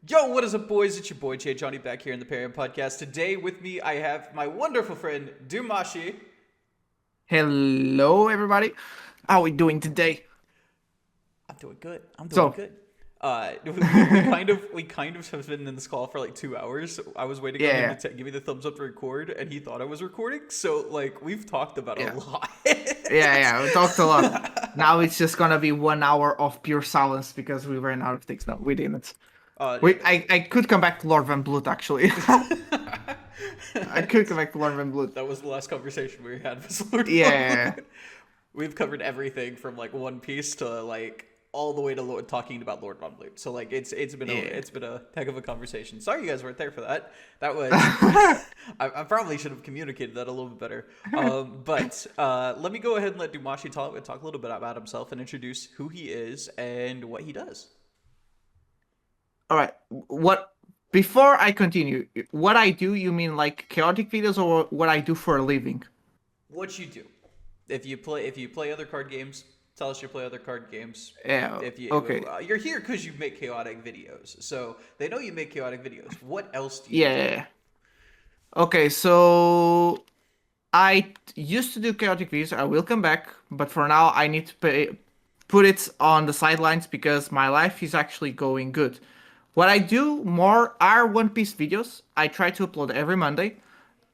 Yo, what is up, boys? It's your boy Jay Johnny back here in the Perim podcast. Today with me, I have my wonderful friend Dumashi. Hello, everybody. How are we doing today? I'm doing good. I'm doing So, good. We kind of have been in this call for like 2 hours. I was waiting on him yeah, to give me the thumbs up to record, and he thought I was recording. So like we've talked about a yeah, lot. yeah. We talked a lot. Now it's just gonna be 1 hour of pure silence because we ran out of things. No, we didn't. Yeah. I could come back to Lord Van Blood actually. I could come back to Lord Van Blood. That was the last conversation we had with Lord Yeah, Voldemort. We've covered everything from like One Piece to like all the way to talking about Lord Von Bloom. So like yeah. it's been a heck of a conversation. Sorry you guys weren't there for that. That was I probably should have communicated that a little bit better. But let me go ahead and let Dumashi talk a little bit about himself and introduce who he is and what he does. All right. What? Before I continue, what I do, you mean like chaotic videos or what I do for a living? What you do. If you play other card games, tell us you play other card games. Yeah. If you Okay. you're here because you make chaotic videos, so they know you make chaotic videos. What else do you do? Yeah. Okay. So I used to do chaotic views. I will come back, but for now I need to put it on the sidelines because my life is actually going good. What I do more are One Piece videos. I try to upload every Monday.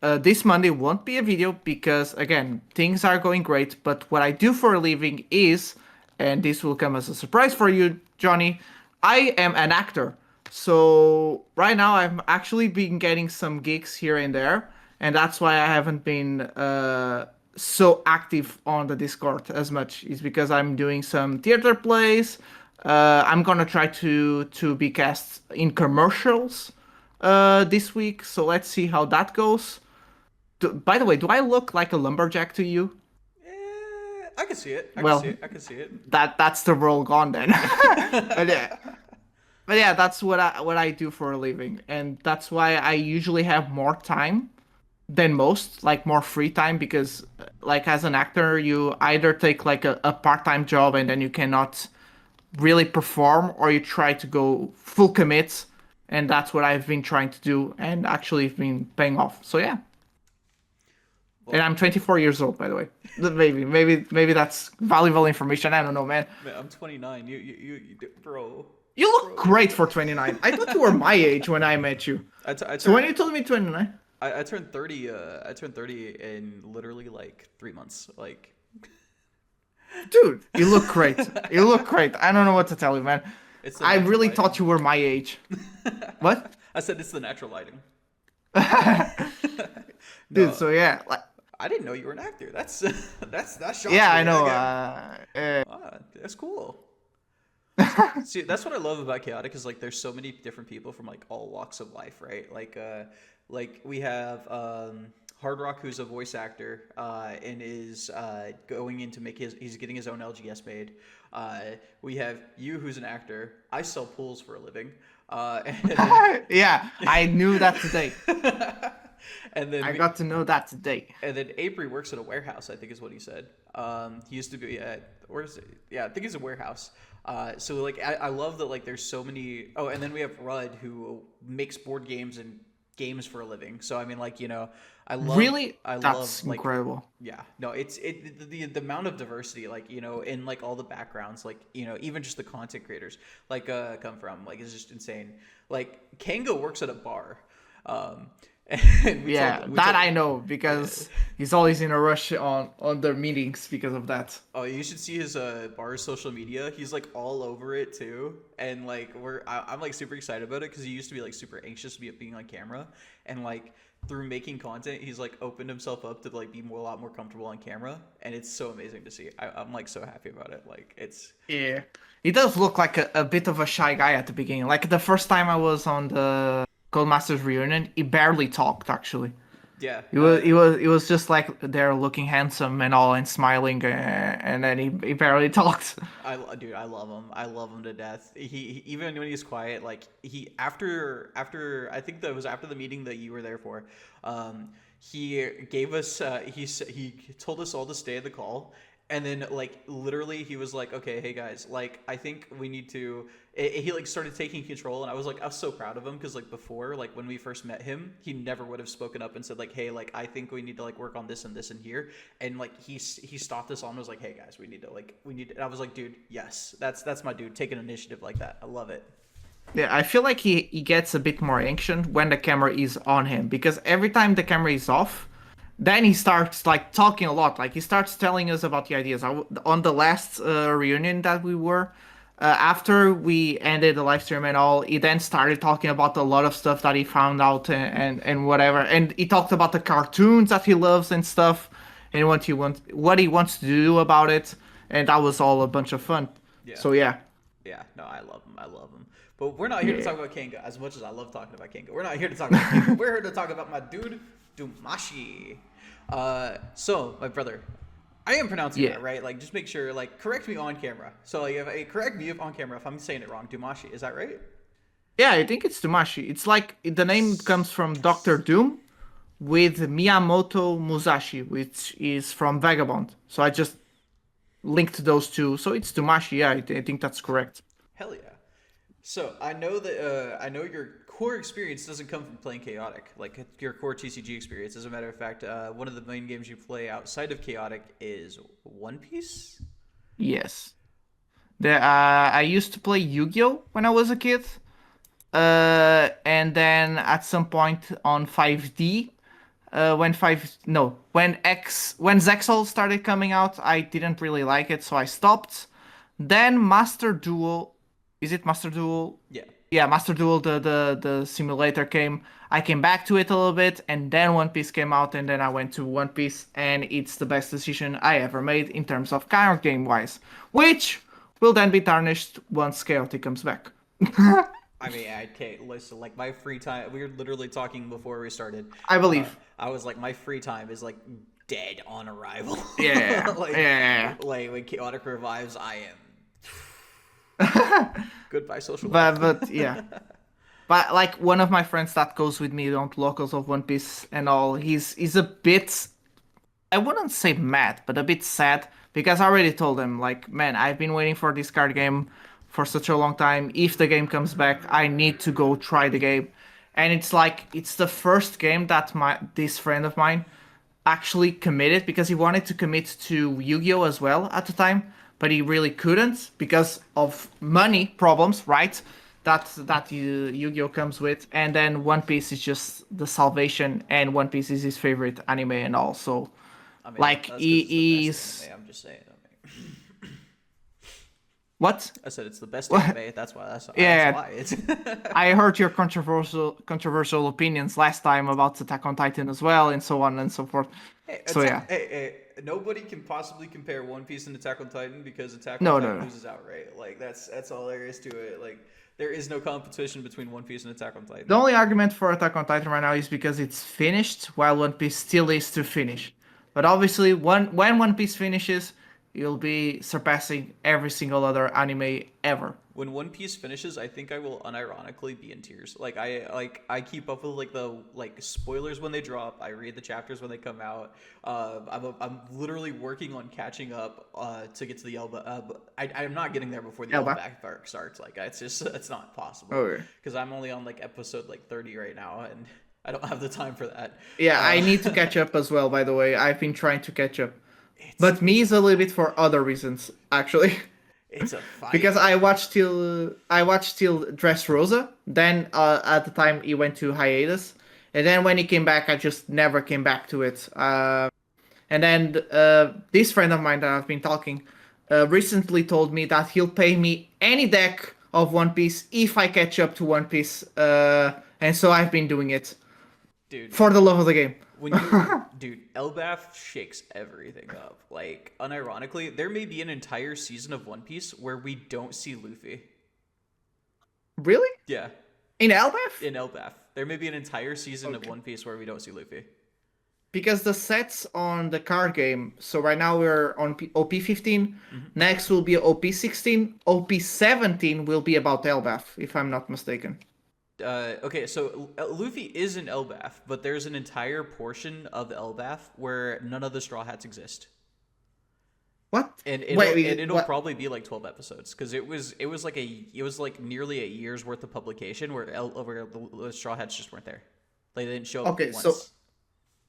This Monday won't be a video because again things are going great. But what I do for a living is, and this will come as a surprise for you, Johnny. I am an actor. So right now I've actually been getting some gigs here and there, and that's why I haven't been so active on the Discord as much. Is because I'm doing some theater plays. I'm gonna try to be cast in commercials this week. So let's see how that goes. By the way, do I look like a lumberjack to you? I can see it. I can see Well, it. I can see it. that's the role gone then. but yeah, but yeah, that's what I do for a living, and that's why I usually have more time than most, like more free time, because like as an actor, you either take like a part-time job and then you cannot really perform, or you try to go full commit, and that's what I've been trying to do, and actually been paying off. So yeah. And Well, I'm 24 years old, by the way. Maybe that's valuable information. I don't know, man. man, I'm 29. Bro, You look bro. great for 29. I thought you were my age when I met you. I So when turned you told me 29, I turned 30. I turned 30 in literally like 3 months. Like dude, you look great. You look great. I don't know what to tell you, man. it's the I natural really lighting. thought you were my age. What? I said it's the natural lighting. Dude, No, so yeah, like, I didn't know you were an actor. That's that shocks yeah, I me. know. That's cool. See, that's what I love about Chaotic is like there's so many different people from like all walks of life, right? Like we have Hard Rock who's a voice actor and is going in to make he's getting his own LGS made. We have you who's an actor. I sell pools for a living. And yeah, I knew that today. and then I we, got to know that today. and then Avery works at a warehouse, I think is what he said. He used to be at, where is it? Yeah, I think he's a warehouse. So like I love that like there's so many. Oh, and then we have Rudd who makes board games and games for a living. So I mean like Really? I love That's like incredible. yeah no the amount of diversity like in like all the backgrounds like even just the content creators like come from like is just insane. Like Kango works at a bar. Um, and Yeah, we that told I know yeah. because he's always in a rush on their meetings because of that. Oh, you should see his bar's social media. He's like all over it too, and like I'm like super excited about it because he used to be like super anxious to be being on camera, and like through making content, he's like opened himself up to like be a lot more comfortable on camera, and it's so amazing to see. I'm like so happy about it. Like it's Yeah, he does look like a bit of a shy guy at the beginning. Like the first time I was on the Codemasters reunion, he barely talked actually. yeah He no was he was he was just like there looking handsome and all and smiling, and then he barely talked. Dude, I love him. I love him to death. He even when he's quiet, like he after I think that was after the meeting that you were there for. He gave us he told us all to stay at the call, And then like literally he was like, okay, hey guys, like I think we need to. He like started taking control, and I was so proud of him because like before, like when we first met him, he never would have spoken up and said like, hey, like I think we need to like work on this and this and here. And like he stopped us all and was like, hey guys, we need to. And I was like, dude, yes, that's my dude. Take an initiative like that. I love it. Yeah, I feel like he gets a bit more anxious when the camera is on him because every time the camera is off, then he starts like talking a lot. Like he starts telling us about the ideas. On the last reunion that we were, after we ended the live stream and all, he then started talking about a lot of stuff that he found out and whatever. And he talked about the cartoons that he loves and stuff, and what he wants to do about it. And that was all a bunch of fun. Yeah. So yeah. Yeah, no, I love him. I love him. But we're not here to Yeah. talk about Kanga as much as I love talking about Kanga. We're not here to talk about Kanga. We're here to talk about my dude, Dumashi. So, my brother, I am pronouncing Yeah. that right. Like, just make sure, like, correct me on camera. So, like, correct me if on camera if I'm saying it wrong. Dumashi, is that right? Yeah, I think it's Tomashi. It's like the name comes from Doctor Doom with Miyamoto Musashi, which is from Vagabond. So I just linked those two. So it's Tomashi. Yeah, I think that's correct. Hell yeah. So I know that I know your core experience doesn't come from playing Chaotic, like your core TCG experience. As a matter of fact, one of the main games you play outside of Chaotic is One Piece. Yes. I used to play Yu-Gi-Oh when I was a kid. And then at some point on 5D, when Zexal started coming out, I didn't really like it, so I stopped. Then Master Duel, is it Master Duel? Yeah. Yeah, Master Duel, the simulator came. I came back to it a little bit, and then One Piece came out, and then I went to One Piece, and it's the best decision I ever made in terms of card game wise, which will then be tarnished once Chaotic comes back. I mean, I can't listen. Like my free time, we were literally talking before we started. I believe. I was like, my free time is like dead on arrival. Yeah, like, yeah. like when Chaotic revives, I am goodbye social life. But yeah. But like one of my friends that goes with me on locals of One Piece and all, he's a bit, I wouldn't say mad, but a bit sad because I already told him like, man, I've been waiting for this card game for such a long time. If the game comes back, I need to go try the game. And it's like it's the first game that this friend of mine actually committed because he wanted to commit to Yu-Gi-Oh as well at the time, but he really couldn't because of money problems, right? That Yu-Gi-Oh comes with, and then One Piece is just the salvation, and One Piece is his favorite anime and all. So, I mean, like that's 'cause he it's the is best anime. I'm just saying. I mean, what? I said it's the best anime. That's why. Yeah. That's why. It's. I heard your controversial opinions last time about Attack on Titan as well, and so on and so forth. Hey, So yeah. Nobody can possibly compare One Piece and Attack on Titan because Attack on No, Titan no. loses outright. Like that's all there is to it. Like there is no competition between One Piece and Attack on Titan. The only argument for Attack on Titan right now is because it's finished, while One Piece still is to finish. But obviously, when One Piece finishes, you'll be surpassing every single other anime ever. When One Piece finishes, I think I will unironically be in tears. Like I keep up with like the spoilers when they drop. I read the chapters when they come out. I'm literally working on catching up to get to the Elba. I'm not getting there before the Elba? Elba arc starts. Like it's not possible. Okay. Because I'm only on like episode like 30 right now, and I don't have the time for that. Yeah, I need to catch up as well, by the way. I've been trying to catch up. But me is a little bit for other reasons, actually. It's a fight. Because I watched till Dressrosa. Then at the time he went to hiatus, and then when he came back, I just never came back to it. And then this friend of mine that I've been talking recently told me that he'll pay me any deck of One Piece if I catch up to One Piece. And so I've been doing it. Dude, For the love of the game. dude, Elbaf shakes everything up. Like, unironically, there may be an entire season of One Piece where we don't see Luffy. Really? Yeah, In Elbaf? in Elbaf. There may be an entire season of One Piece where we don't see Luffy. Because the sets on the card game, so right now we're on OP15, next will be OP16, OP17 will be about Elbaf, if I'm not mistaken. Okay, so Luffy is in Elbaf, but there's an entire portion of Elbaf where none of the Straw Hats exist. What? And Wait, it'll what? probably be like 12 episodes because it was like nearly a year's worth of publication where the Straw Hats just weren't there. They didn't show up Okay, so once.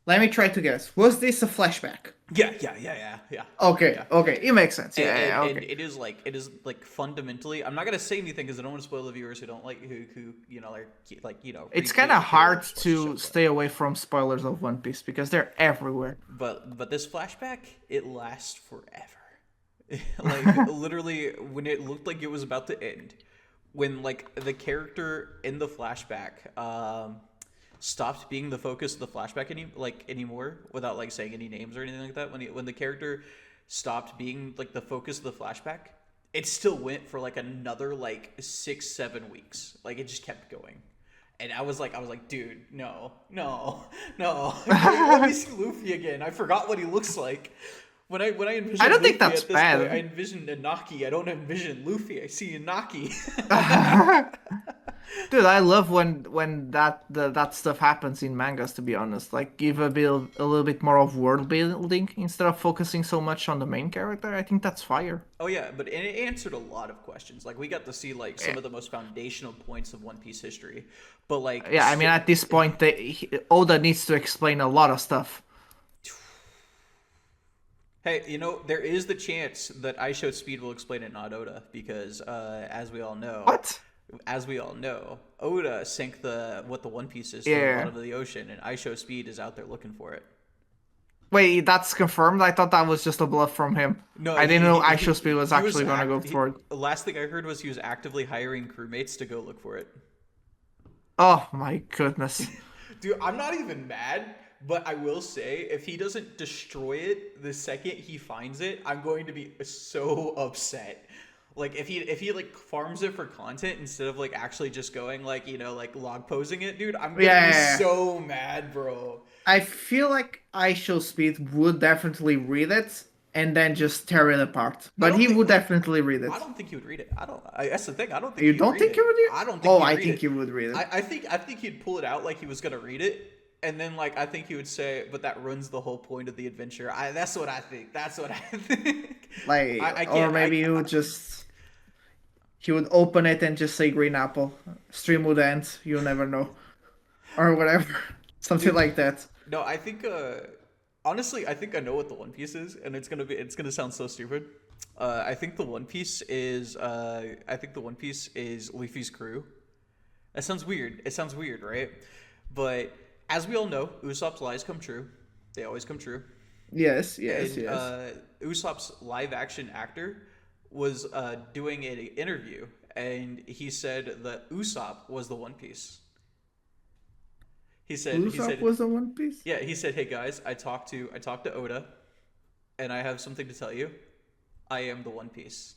let me try to guess. Was this a flashback? Yeah. Okay, Yeah. okay, it makes sense. And, Yeah, yeah, and, okay. and it is like fundamentally. I'm not gonna say anything because I don't want to spoil the viewers who don't like who It's read kind of the trailer hard and just watch the show. to stay away from spoilers of One Piece because they're everywhere. But this flashback, it lasts forever. Like literally, when it looked like it was about to end, when like the character in the flashback stopped being the focus of the flashback anymore, without like saying any names or anything like that, when the character stopped being like the focus of the flashback, it still went for like another like 6-7 weeks. Like it just kept going. And I was like, dude, no. Let me see Luffy again. I forgot what he looks like. When I I envision don't think Luffy that's at this point, I bad. envision Inaki. I don't envision Luffy. I see Inaki. Dude, I love when that stuff happens in mangas. To be honest, like give a little bit more of world building instead of focusing so much on the main character. I think that's fire. Oh yeah, but it answered a lot of questions. Like we got to see like some Yeah, of the most foundational points of One Piece history. But like yeah. I mean, at this point, Oda needs to explain a lot of stuff. hey, there is the chance that I Showed Speed will explain it, not Oda, because What? as we all know, Oda sank the One Piece is to the Yeah. bottom of the ocean, and I Show Speed is out there looking for it. Wait, that's confirmed. I thought that was just a bluff from him. No, I didn't know Aisho Speed was he was actually gonna go for it. the last thing I heard was he was actively hiring crewmates to go look for it. Oh my goodness. Dude, I'm not even mad, but I will say if he doesn't destroy it the second he finds it, I'm going to be so upset. Like if he like farms it for content instead of like actually just going like, like log posing it, dude, I'm Yeah, gonna be yeah, yeah. so mad, bro. I feel like Aisho Speed would definitely read it and then just tear it apart. I But don't he think would definitely read I it. don't think he would read it. That's the thing. I don't think You he'd don't read think he it. would read it? I don't think Oh, he'd I read think it. he would read it. I think he'd pull it out like he was gonna read it, and then like I think he would say, "But that ruins the whole point of the adventure." That's what I think. That's what I think. Like, I or can't. maybe he would open it and just say green apple. Stream would end. You never know, or whatever, something Dude, like that. no, I think. Honestly, I think I know what the One Piece is, and it's gonna sound so stupid. I think the One Piece is. I think the One Piece is Luffy's crew. That sounds weird. It sounds weird, right? But as we all know, Usopp's lies come true. They always come true. Yes, yes, And yes. Usopp's live action actor was doing an interview, and he said that Usopp was the One Piece. He Usopp said, was a One Piece. yeah, he said, "Hey guys, I talked to Oda, and I have something to tell you. I am the One Piece."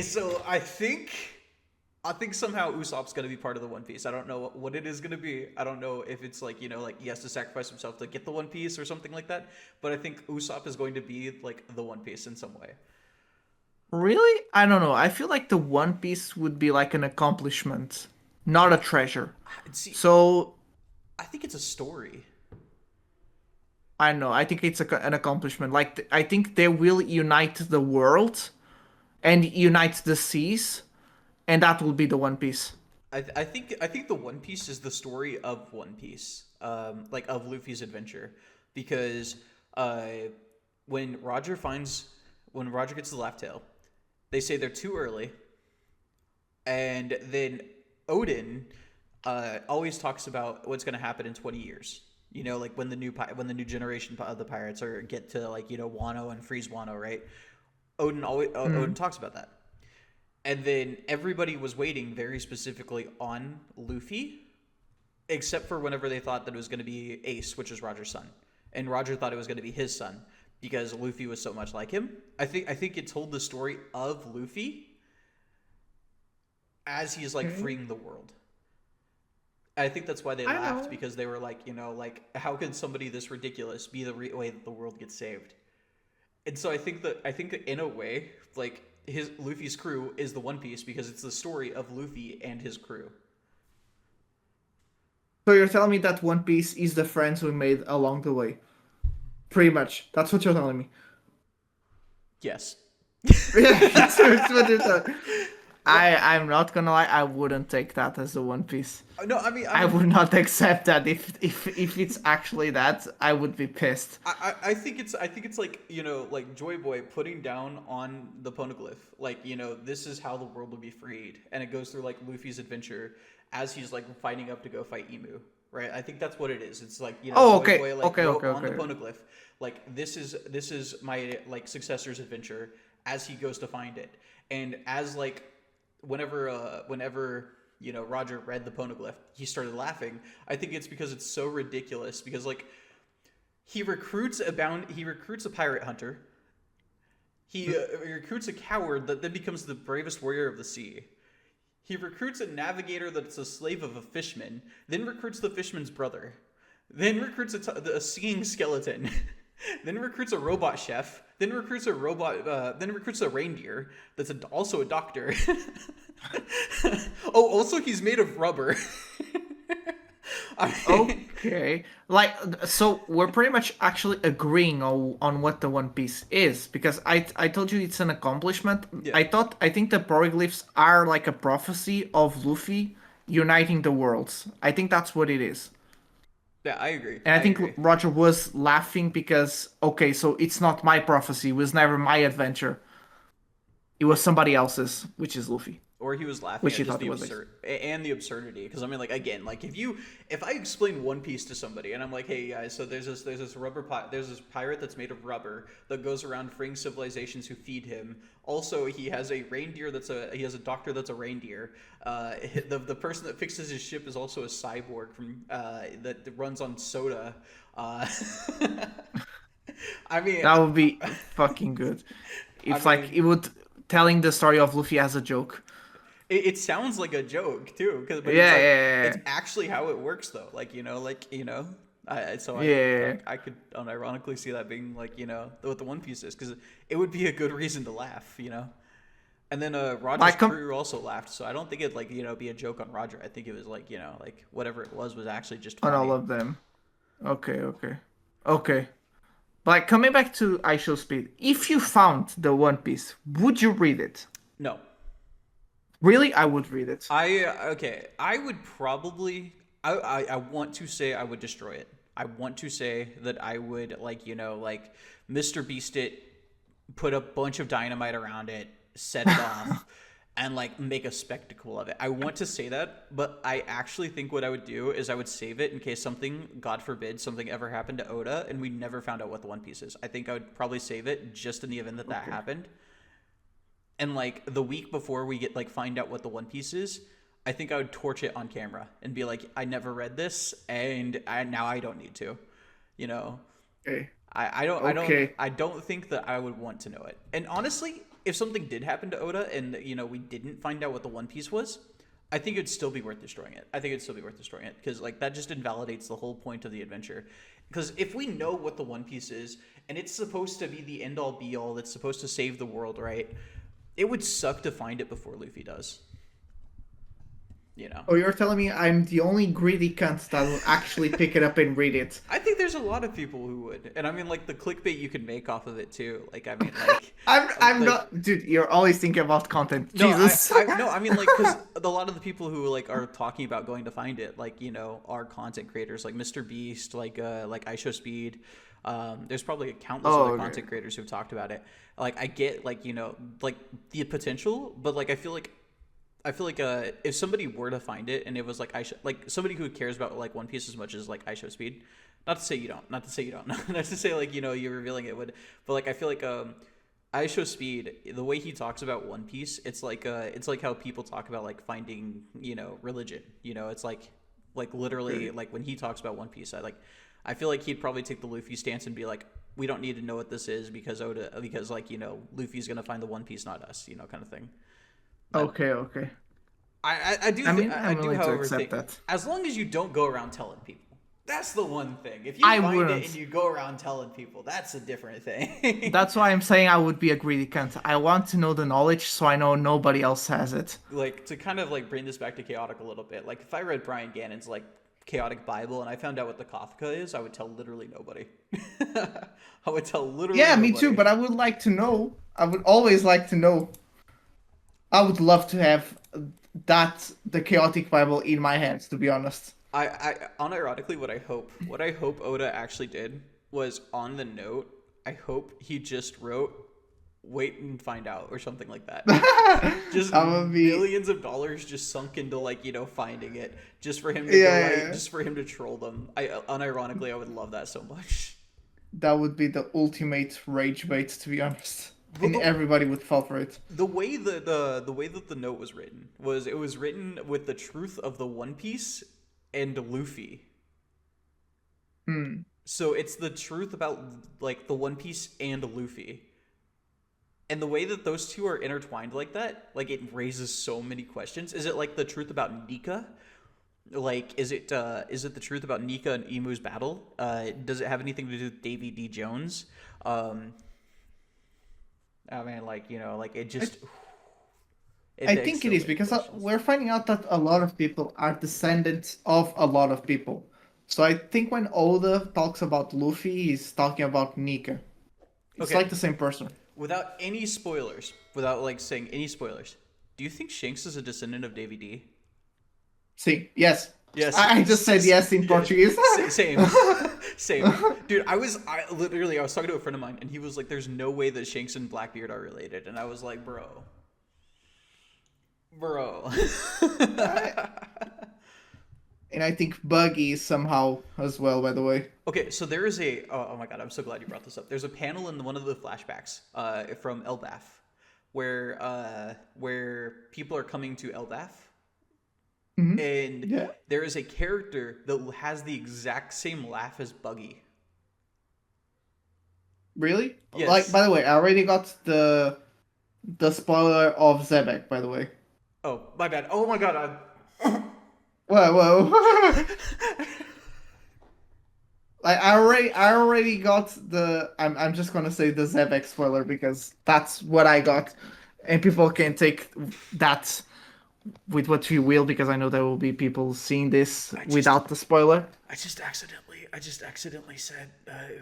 So I think somehow Usopp's gonna be part of the One Piece. I don't know what it is gonna be. I don't know if it's like like he has to sacrifice himself to get the One Piece or something like that. But I think Usopp is going to be like the One Piece in some way. Really? I don't know. I feel like the One Piece would be like an accomplishment, not a treasure. See, So I think it's a story. I don't know. I think it's an accomplishment. Like I think they will unite the world and unite the seas, and that will be the One Piece. I think the One Piece is the story of One Piece, like of Luffy's adventure, because uh, when Roger finds when Roger gets the laugh tail, they say they're too early, and then Odin always talks about what's going to happen in 20 years. Like when when the new generation of the pirates are get to like Wano and freeze Wano, right? Odin talks about that. And then everybody was waiting very specifically on Luffy, except for whenever they thought that it was going to be Ace, which is Roger's son. And Roger thought it was going to be his son because Luffy was so much like him. I think it told the story of Luffy as he's like Okay. freeing the world. I think that's why they I laughed know. because they were like, like how can somebody this ridiculous be the way that the world gets saved? And so I think that in a way, like his Luffy's crew is the One Piece because it's the story of Luffy and his crew. So you're telling me that One Piece is the friends we made along the way. Pretty much. That's what you're telling me. Yes. I'm not gonna lie, I wouldn't take that as a One Piece. No, I would not accept that if it's actually that, I would be pissed. I think it's like, like Joy Boy putting down on the poneglyph, like, this is how the world will be freed, and it goes through like Luffy's adventure as he's like fighting up to go fight Emu, right? I think that's what it is. It's like, Oh, Joy okay, Boy like okay, wrote okay, on the okay. poneglyph, like this is my like successor's adventure as he goes to find it, and as like whenever Roger read the poneglyph, he started laughing. I think it's because it's so ridiculous because like he recruits a pirate hunter. He recruits a coward that then becomes the bravest warrior of the sea. He recruits a navigator that's a slave of a fishman, then recruits the fishman's brother, then recruits a singing skeleton, then recruits a robot chef, then recruits a reindeer that's also a doctor. Oh, also he's made of rubber. I mean, Okay, like so we're pretty much actually agreeing on what the One Piece is because I told you it's an accomplishment. yeah, I think the Poroglyphs are like a prophecy of Luffy uniting the worlds. I think that's what it is. yeah, I agree. And I I think agree. Roger was laughing because okay, so it's not my prophecy, it was never my adventure. It was somebody else's, which is Luffy, Or he was laughing which at he just thought it the was. absurdity. Because I mean, like again, like if I explain One Piece to somebody and I'm like, hey guys, so there's this pirate that's made of rubber that goes around freeing civilizations who feed him. Also, he has a reindeer he has a doctor that's a reindeer. The person that fixes his ship is also a cyborg from that runs on soda. Uh, I mean, That would be fucking good. I It's like mean, it would telling the story of Luffy as a joke. it sounds like a joke too, but Yeah, it's yeah, actually how it works though. yeah, yeah. I could unironically see that being like what the One Piece is because it would be a good reason to laugh. And then Roger's Like crew also laughed, so I don't think it'd like be a joke on Roger. I think it was like like whatever it was actually just on all funny. of them. Okay, okay, okay. Like coming back to I Show Speed, if you found the One Piece, would you read it? No, Really, I would read it. I would probably. I want to say I would destroy it. I want to say that I would like Mr. Beast it, put a bunch of dynamite around it, set it off, and like make a spectacle of it. I want to say that, but I actually think what I would do is I would save it in case something, God forbid, something ever happened to Oda and we never found out what the One Piece is. I think I would probably save it just in the event that Okay. happened. And like the week before we get like find out what the One Piece is, I think I would torch it on camera and be like, I never read this, and now I don't need to, you know. Okay. I don't Okay. I don't think that I would want to know it. And honestly, if something did happen to Oda and we didn't find out what the One Piece was, I think it'd still be worth destroying it. I think it'd still be worth destroying it because like that just invalidates the whole point of the adventure. Because if we know what the One Piece is and it's supposed to be the end all be all that's supposed to save the world, right? It would suck to find it before Luffy does. You know. Oh, you're telling me I'm the only greedy cunt that will actually pick it up and read it. I think there's a lot of people who would, and I mean, like the clickbait you can make off of it too. Like, I mean, like, I'm like not, dude. You're always thinking about content. no, Jesus. no, I mean, like, because a lot of the people who like are talking about going to find it, like, are content creators, like Mr. Beast, like IShowSpeed. There's probably countless Oh, other okay. content creators who've talked about it. Like, I get like like the potential, but like I feel like if somebody were to find it and it was like like somebody who cares about like One Piece as much as like IShowSpeed, not to say you don't, not to say like you're revealing it would, but like I feel like IShowSpeed, the way he talks about One Piece, it's like how people talk about like finding religion. It's like literally Okay. like when he talks about One Piece, I feel like he'd probably take the Luffy stance and be like, we don't need to know what this is because like Luffy's gonna find the One Piece, not us, kind of thing. But Okay. Okay. I mean, I I'm do, willing to however, accept think that. as long as you don't go around telling people, that's the one thing. If you I find it and wouldn't. you go around telling people, that's a different thing. That's why I'm saying I would be a greedy cunt. I want to know the knowledge so I know nobody else has it. Like to kind of like bring this back to chaotic a little bit. Like if I read Brian Gannon's like chaotic Bible and I found out what the Cothica is, I would tell literally nobody. I would tell literally Yeah, me too, nobody. but I would like to know. I would always like to know. I would love to have the chaotic Bible in my hands, to be honest. Unironically, what I hope Oda actually did was on the note. I hope he just wrote, "Wait and find out" or something like that. Just I would be millions of dollars just sunk into like finding it, just for him to go yeah, like yeah. just for him to troll them. I unironically I would love that so much. That would be the ultimate rage bait, to be honest. Well, And everybody would fall for it. the way that the way that the note was written was it was written with the truth of the One Piece and Luffy. Hmm. So it's the truth about like the One Piece and Luffy. And the way that those two are intertwined like that, like it raises so many questions. Is it like the truth about Nika? Like is it the truth about Nika and Emu's battle? Does it have anything to do with Davy D. Jones? Um I mean like, like it I, just it I begs think it so is many because questions. we're finding out that a lot of people are descendants of a lot of people. So I think when Oda talks about Luffy, he's talking about Nika. It's Okay. like the same person. Without any spoilers, without like saying any spoilers, do you think Shanks is a descendant of Davy D? See, yes. Yes, I just said yes in yeah, Portuguese. same, same, dude. I was talking to a friend of mine, and he was like, "There's no way that Shanks and Blackbeard are related," and I was like, bro." And I think Buggy is somehow as well, by the way. Okay, so there is a oh my god, I'm so glad you brought this up. There's a panel in one of the flashbacks from Elbaf where people are coming to Elbaf, Hmm. and Yeah. there is a character that has the exact same laugh as Buggy. Really? Like, Yes. by the way, I already got the spoiler of Zebek, by the way. Oh, my bad. Oh my god, Whoa, whoa. Like I already got the I'm just gonna say the Zebek spoiler because that's what I got. And people can take that with what you will because I know there will be people seeing this I just without the spoiler. I just accidentally said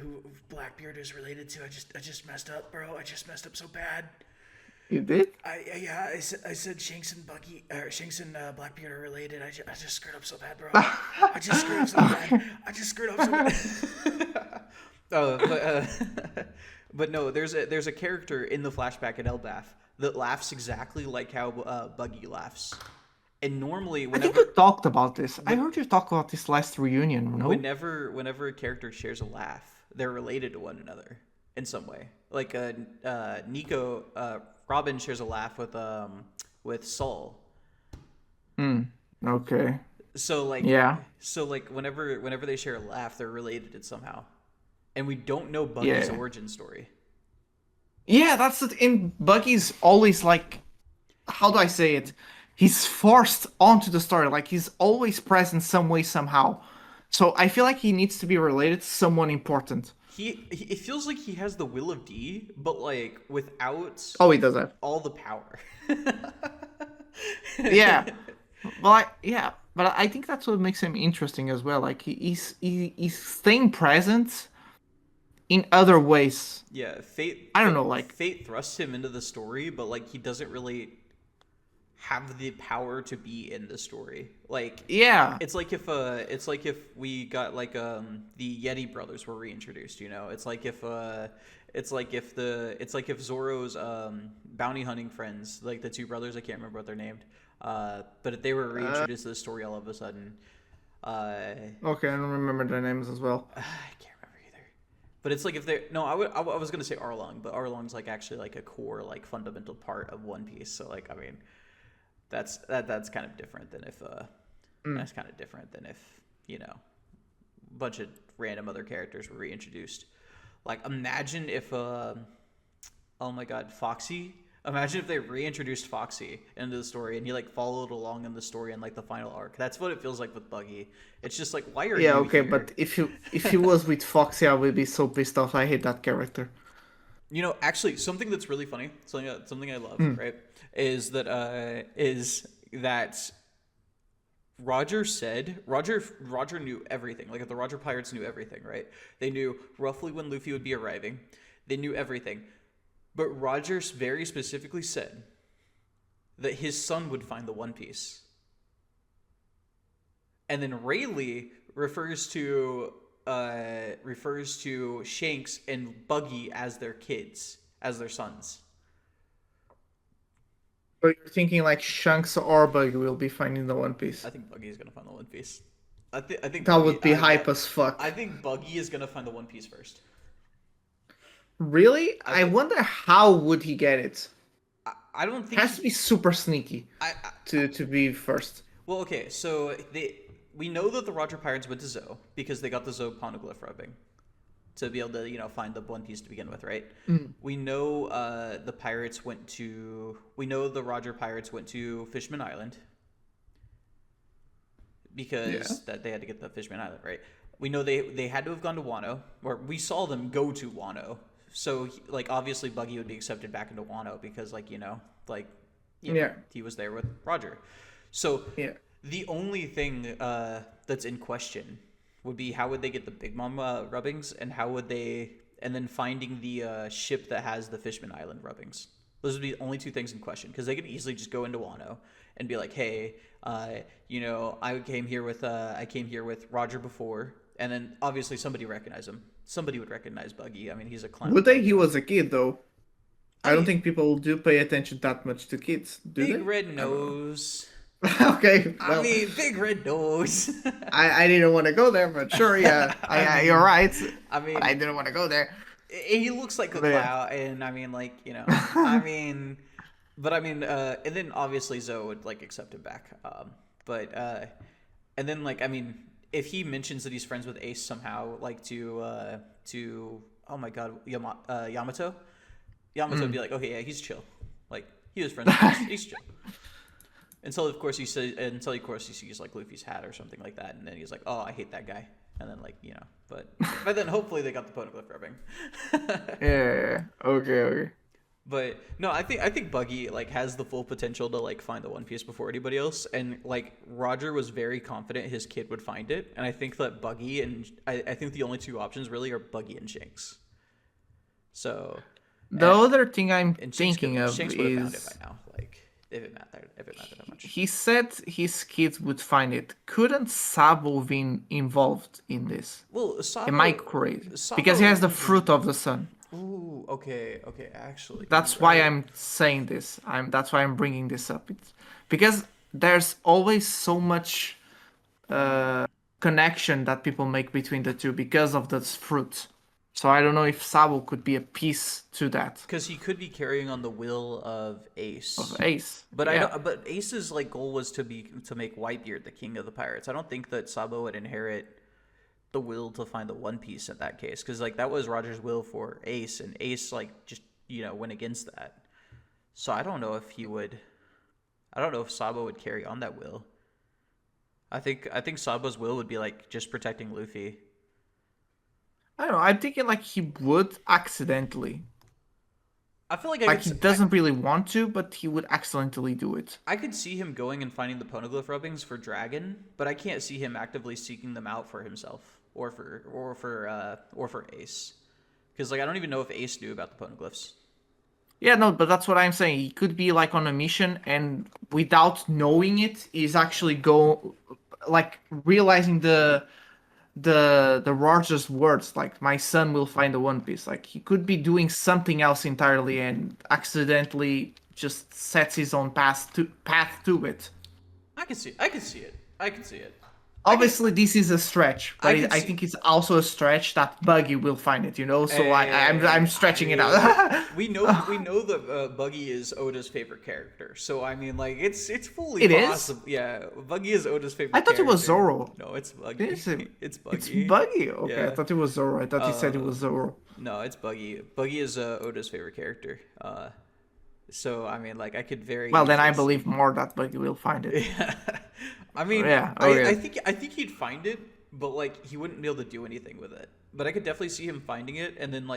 who Blackbeard is related to. I just messed up, bro. I just messed up so bad. You did? I said Shanks and Buggy or Shanks and Blackbeard are related. I just screwed up so bad, bro. I just screwed up so bad. I just screwed up so bad. but but no, there's a character in the flashback at Elbaf that laughs exactly like how Buggy laughs. And normally, I think you talked about this. I when, heard you talk about this last reunion, no? whenever a character shares a laugh, they're related to one another in some way. Like Nico, Robin shares a laugh with Saul. Hmm. Okay. So Yeah. whenever they share a laugh, they're related somehow. And we don't know Buggy's Yeah. origin story. Yeah, that's it. In Buggy's always like, how do I say it? He's forced onto the story. Like he's always present some way somehow. So I feel like he needs to be related to someone important. It feels like he has the will of D, but like without Oh, he does that. all the power. Yeah. Well, yeah, but I think that's what makes him interesting as well. Like he's staying present in other ways. Yeah, I don't know, like fate thrusts him into the story, but like he doesn't really have the power to be in the story. Like yeah, it's like if we got like the Yeti brothers were reintroduced, it's like if Zoro's bounty hunting friends, like the two brothers, I can't remember what they're named. But if they were reintroduced to the story all of a sudden, okay, I don't remember their names as well. I can't remember either. But it's like if they no, I was gonna say Arlong, but Arlong's like actually like a core like fundamental part of One Piece. So like I mean, that's kind of different than if that's kind of different than if a bunch of random other characters were reintroduced. Like imagine if oh my god, Foxy. Imagine if they reintroduced Foxy into the story and he like followed along in the story in like the final arc. That's what it feels like with Buggy. It's just like, why are Yeah, you okay, here? but if he was with Foxy, I would be so pissed off. I hate that character. Actually, something that's really funny, something I love, right, is that Roger knew everything. Like the Roger pirates knew everything, right? They knew roughly when Luffy would be arriving. They knew everything. But Roger very specifically said that his son would find the One Piece. And then Rayleigh refers to Shanks and Buggy as their kids, as their sons. So you're thinking like Shanks or Buggy will be finding the One Piece. I think Buggy is gonna find the One Piece. I think That Buggy, would be hype as fuck. I think Buggy is gonna find the One Piece first. Really? I wonder how would he get it. I don't think Has to be super sneaky to be first. Well, okay, so we know that the Roger Pirates went to Zoe because they got the Zoe poneglyph rubbing to be able to, find the One Piece to begin with, right? We know the Roger Pirates went to Fishman Island because that they had to get the Fishman Island, right? We know they had to have gone to Wano, or we saw them go to Wano. So, obviously Buggy would be accepted back into Wano because, he was there with Roger. So, the only thing that's in question would be how would they get the Big Mom rubbings, and and then finding the ship that has the Fishman Island rubbings. Those would be the only two things in question, because they could easily just go into Wano and be like, hey, I came here with Roger before, and then obviously somebody recognized him. Somebody would recognize Buggy. I mean, he's a clown. Would they? He was a kid, though. I don't think people do pay attention that much to kids, do they? Big red nose. Okay. Well, big red nose. I didn't want to go there, but sure, yeah. You're right. But I didn't want to go there. He looks like a clown, and and then obviously Zoe would accept him back. And then if he mentions that he's friends with Ace somehow, to oh my god, Yamato would be like, okay, yeah, he's chill. He was friends with Ace, he's chill. Until of course he sees Luffy's hat or something like that, and then he's like, oh, I hate that guy. And then but then hopefully they got the poneglyph rubbing. Yeah. Okay. But no, I think Buggy has the full potential to find the One Piece before anybody else, and Roger was very confident his kid would find it, and I think that Buggy and I think the only two options really are Buggy and Shanks. So the other thing I'm thinking of Shanks would have found it by now, if it mattered that much. He said his kids would find it. Couldn't Sabo be involved in this? Well, Sabo, am I crazy? Because he has the fruit of the sun. Ooh, okay, actually. That's why I'm saying this. That's why I'm bringing this up. It's because there's always so much connection that people make between the two because of this fruit. So I don't know if Sabo could be a piece to that. Because he could be carrying on the will of Ace. But but Ace's goal was to make Whitebeard the king of the pirates. I don't think that Sabo would inherit the will to find the One Piece in that case, because that was Roger's will for Ace, and Ace just went against that. So I don't know if Sabo would carry on that will. I think Sabo's will would be just protecting Luffy. I don't know. I'm thinking he would accidentally. I feel like he doesn't really want to, but he would accidentally do it. I could see him going and finding the poneglyph rubbings for Dragon, but I can't see him actively seeking them out for himself or for Ace, because I don't even know if Ace knew about the poneglyphs. Yeah, no, but that's what I'm saying. He could be on a mission, and without knowing it, he's actually realizing the Roger's words, my son will find the One Piece. He could be doing something else entirely and accidentally just sets his own path to it. I can see it. Obviously, this is a stretch, but I think it's also a stretch that Buggy will find it. So I'm stretching it out. we know that Buggy is Oda's favorite character. So it's fully possible. Yeah, Buggy is Oda's favorite. I thought it was Zoro. No, it's Buggy. It's Buggy. It's Buggy. Okay, yeah. I thought it was Zoro. I thought he said it was Zoro. No, it's Buggy. Buggy is Oda's favorite character. So I could very well. Then I believe more that Buggy will find it. Yeah. I think he'd find it, but he wouldn't be able to do anything with it. But I could definitely see him finding it, and then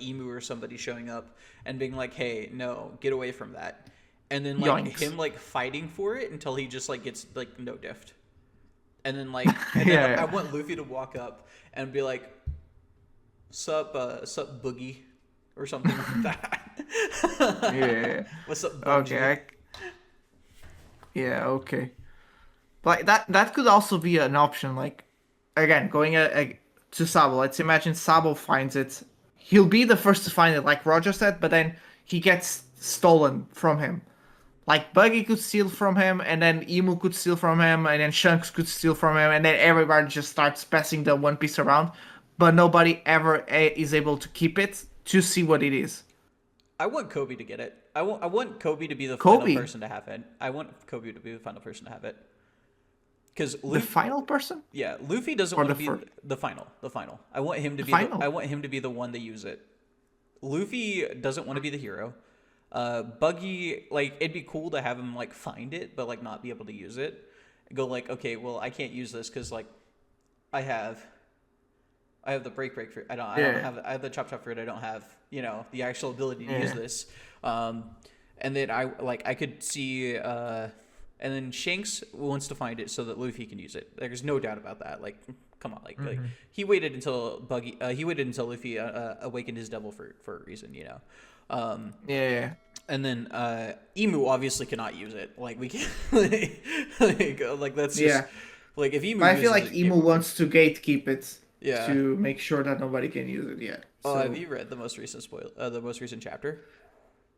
Emu or somebody showing up and being like, "Hey, no, get away from that," and then him fighting for it until he just gets no diffed. And then like, and then I Yeah, want Luffy to walk up and be like, sup boogie, or something like yeah, yeah. that. Yeah. What's up, Okay, Bungie? yeah, okay. But that could also be an option. Like, again, going to Sabo. Let's imagine Sabo finds it. He'll be the first to find it, like Roger said. But then he gets stolen from him. Like Buggy could steal from him, and then Emu could steal from him, and then Shanks could steal from him, and then everybody just starts passing the One Piece around, but nobody ever is able to keep it to see what it is. I want Kobe to get it. I want Kobe to be the final Kobe, person to have it. I want Kobe to be the final person to have it. Because the Luffy, final person, yeah, Luffy doesn't or want the to be first, the final. The final. I want him to the be the. I final. want him to be the one to use it. Luffy doesn't want to be the hero. Buggy, like, it'd be cool to have him like find it, but like not be able to use it. Go like, okay, well, I can't use this because like I have the break fruit. I don't Yeah. have the chop fruit. I don't have, the actual ability to use Yeah. this. And then I could see and then Shanks wants to find it so that Luffy can use it. There's no doubt about that. Like, come on, like he waited until Luffy awakened his devil for a reason. Yeah. And then Emu obviously cannot use it. Like, we can't like that's just Yeah. like, if Emu But I feel uses like it, Emu wants to gatekeep it yeah. to make sure that nobody can use it yet. Oh, So have you read the most recent the most recent chapter?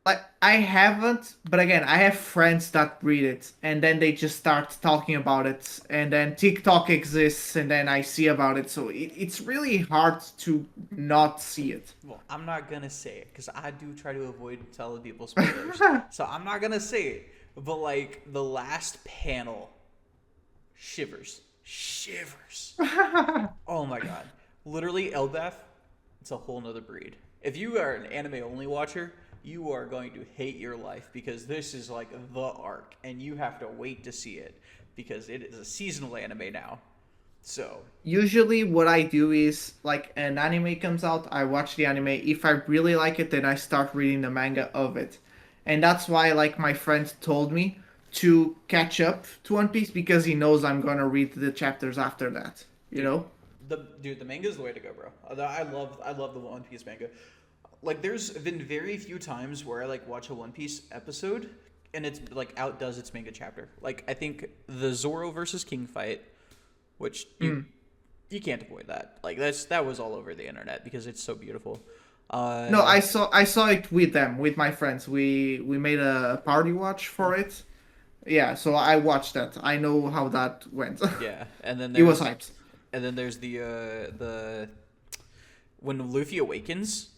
like I haven't, but again, I have friends that read it, and then they just start talking about it, and then TikTok exists, and then I see about it. So it's really hard to not see it. Well, I'm not gonna say it because I do try to avoid telling people spoilers. So I'm not gonna say it. But like, the last panel, shivers. Oh my god, literally Elbaf. It's a whole nother breed. If you are an anime only watcher, you are going to hate your life, because this is like the arc, and you have to wait to see it because it is a seasonal anime now. So Usually, what I do is like an anime comes out, I watch the anime. If I really like it, then I start reading the manga of it, and that's why like my friend told me to catch up to One Piece because he knows I'm gonna read the chapters after that. You dude, know? the manga is the way to go, bro. I love the One Piece manga. Like, there's been very few times where I like watch a One Piece episode and it's like outdoes its manga chapter. Like, I think the Zoro versus King fight, which you can't avoid that. Like, that was all over the internet because it's so beautiful. No, I saw it with them, with my friends. We made a party watch for it. Yeah, so I watched that. I know how that went. Yeah, and then It was hyped. there's the when Luffy awakens.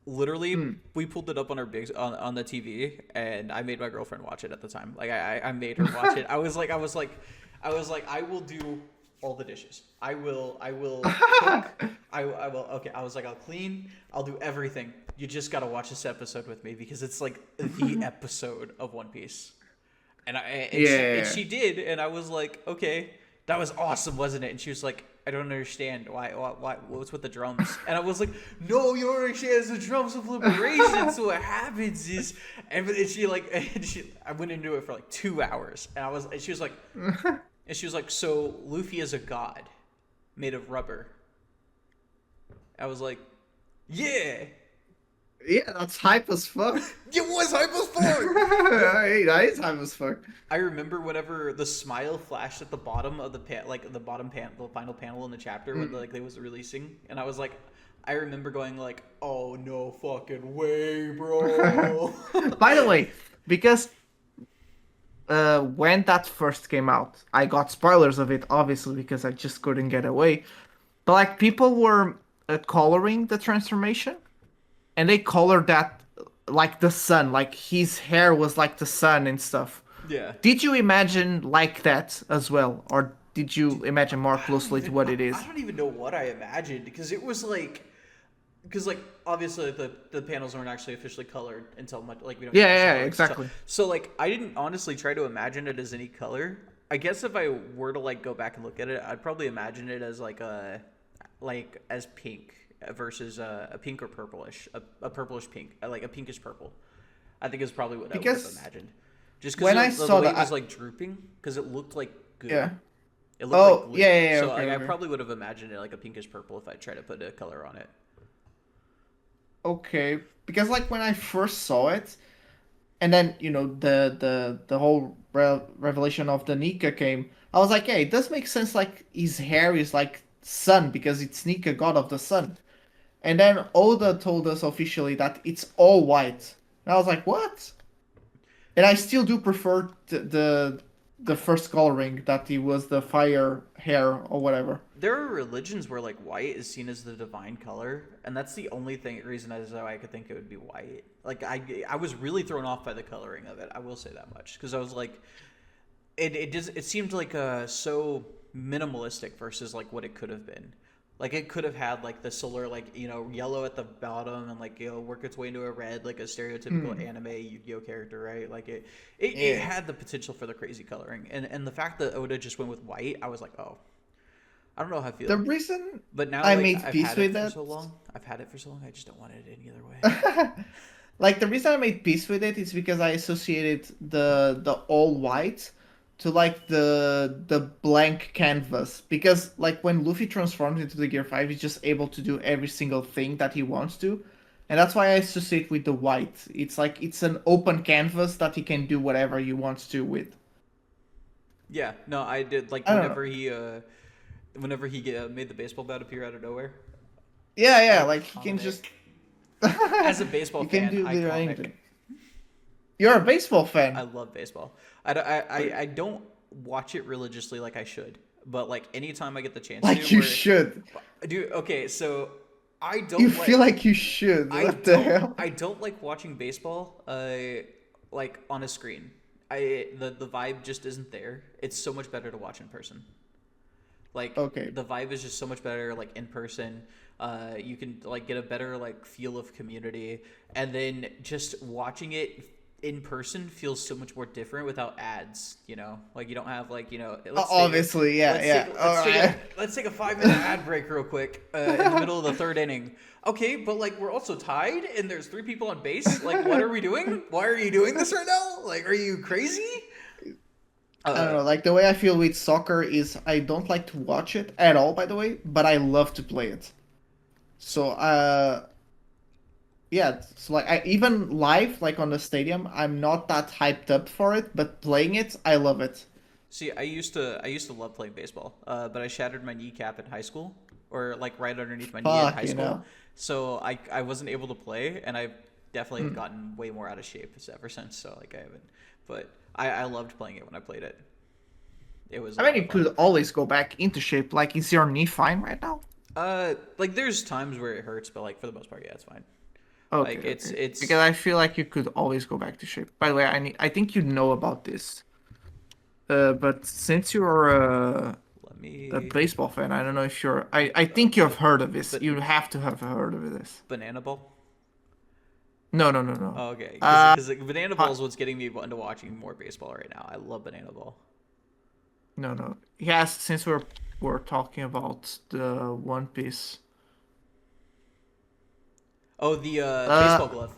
Literally, we pulled it up on our on the TV, and I made my girlfriend watch it at the time. Like, I made her watch it. I was like, I will do all the dishes. I will cook. I will. Okay, I was like, I'll clean. I'll do everything. You just gotta watch this episode with me because it's like the episode of One Piece. And she did, and I was like, okay, that was awesome, wasn't it? And she was like, I don't understand why what's with the drums? And I was like, no, you don't understand. It's the drums of liberation. So what happens is, and I went into it for like 2 hours, and she was like, so Luffy is a god made of rubber. I was like, yeah. Yeah, that's hype as fuck. It was hype as fuck. Hey, that is hype as fuck. I remember whenever the smile flashed at the bottom of the the final panel in the chapter when they was releasing, and I remember going like, oh no fucking way, bro. By the way, because when that first came out, I got spoilers of it, obviously, because I just couldn't get away. But like, people were coloring the transformation, and they colored that like the sun, like his hair was like the sun and stuff. Yeah. Did you imagine like that as well, or did you imagine more closely to what it is? I don't even know what I imagined, because it was like, obviously the panels weren't actually officially colored until much, like, we don't. Yeah, exactly. So like, I didn't honestly try to imagine it as any color. I guess if I were to like go back and look at it, I'd probably imagine it as as pink versus a pink or purplish, a purplish pink, like a pinkish purple. I think is probably what I would have imagined. Just because when I the saw way that, it was like drooping, because it looked like goo. yeah. It looked like Oh, glue. yeah, yeah, yeah, So okay, like, I okay. probably would have imagined it like a pinkish purple if I tried to put a color on it. Okay. Because like when I first saw it, and then the whole revelation of the Nika came, I was like, yeah, it does make sense. Like his hair is like sun because it's Nika, god of the sun. And then Oda told us officially that it's all white. And I was like, what? And I still do prefer the first coloring that he was the fire hair or whatever. There are religions where like white is seen as the divine color, and that's the only reason as though I could think it would be white. Like I was really thrown off by the coloring of it. I will say that much because I was like, it seemed like so minimalistic versus like what it could have been. Like it could have had like the solar like yellow at the bottom and like work its way into a red like a stereotypical Hmm. anime Yu-Gi-Oh character, right? Like it Yeah. had the potential for the crazy coloring, and the fact that Oda just went with white, I was like, oh, I don't know how I The feel. reason But now I like made I've peace had it with for that, so long, I just don't want it any other way. like the reason I made peace with it is because I associated the all white to like the blank canvas. Because like when Luffy transforms into the Gear 5, he's just able to do every single thing that he wants to. And that's why I associate with the white. It's like it's an open canvas that he can do whatever he wants to with. Yeah, no, I did like I don't know. whenever he made the baseball bat appear out of nowhere. Yeah, yeah, like he can Iconic. just As a baseball he can fan, do literally iconic. anything. You're a baseball I fan. love baseball. I don't watch it religiously like I should, but like anytime I get the chance to, Like you where should. dude, okay, so I You don't feel like like you should. What the hell? I don't like watching baseball like on a screen. The vibe just isn't there. It's so much better to watch in person. Like Okay. the vibe is just so much better like in person. You can like get a better like feel of community, and then just watching it in person feels so much more different without ads. Like you don't have like Obviously, yeah, yeah. All right. let's take a 5 minute ad break real quick in the middle of the third inning. Okay, but like we're also tied, and there's three people on base. Like, what are we doing? Why are you doing this right now? Like, are you crazy? I don't Uh, know. Like the way I feel with soccer is I don't like to watch it at all, by the way, but I love to play it. So, yeah. So like I even live, like on the stadium, I'm not that hyped up for it, but playing it, I love it. See, I used to love playing baseball, but I shattered my kneecap in high school, or like right underneath my knee in Fuck, high you school. know. So I wasn't able to play, and I've definitely have Mm. gotten way more out of shape ever since. So like I haven't, but I loved playing it when I played it. It was a I mean, lot you of fun. could always go back into shape. Like, is your knee fine right now? Like there's times where it hurts, but like for the most part, yeah, it's fine. Okay, Like it's okay. it's Because I feel like you could always go back to shape. By the way, I think you know about this. But since you're let a me baseball fan, I don't know if you're. I think you've but heard of this. but You have to have heard of this. banana ball. No, no, no, no. Oh, okay, because Uh, because like, banana ball hi- is what's getting me into watching more baseball right now. I love banana ball. no, no. Yes, since we're talking about the One Piece. Oh, the Uh, baseball glove.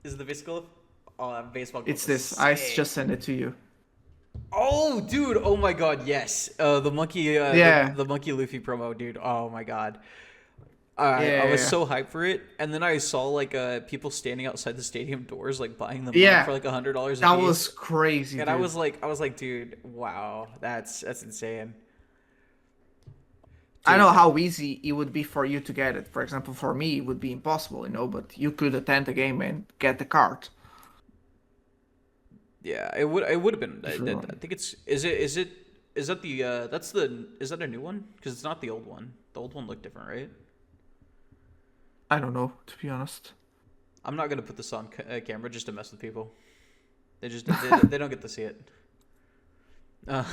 Is it the baseball glove? Oh, that baseball glove it's was this. I just sick. sent it to you. Oh, dude. Oh my God. Yes. The monkey. Yeah, The monkey Luffy promo, dude. Oh my God. I was yeah, so hyped for it, and then I saw like people standing outside the stadium doors, like buying the mug yeah. for like $100 a That was piece, crazy, and dude. I was like, dude, wow, that's insane, I dude. know how easy it would be for you to get it. For example, for me, it would be impossible, but you could attend the game and get the card. Yeah, it would have been. If you want. I think is that the is that a new one? Because it's not the old one. The old one looked different, right? I don't know, to be honest. I'm not gonna put this on camera just to mess with people. They don't get to see it. Uh,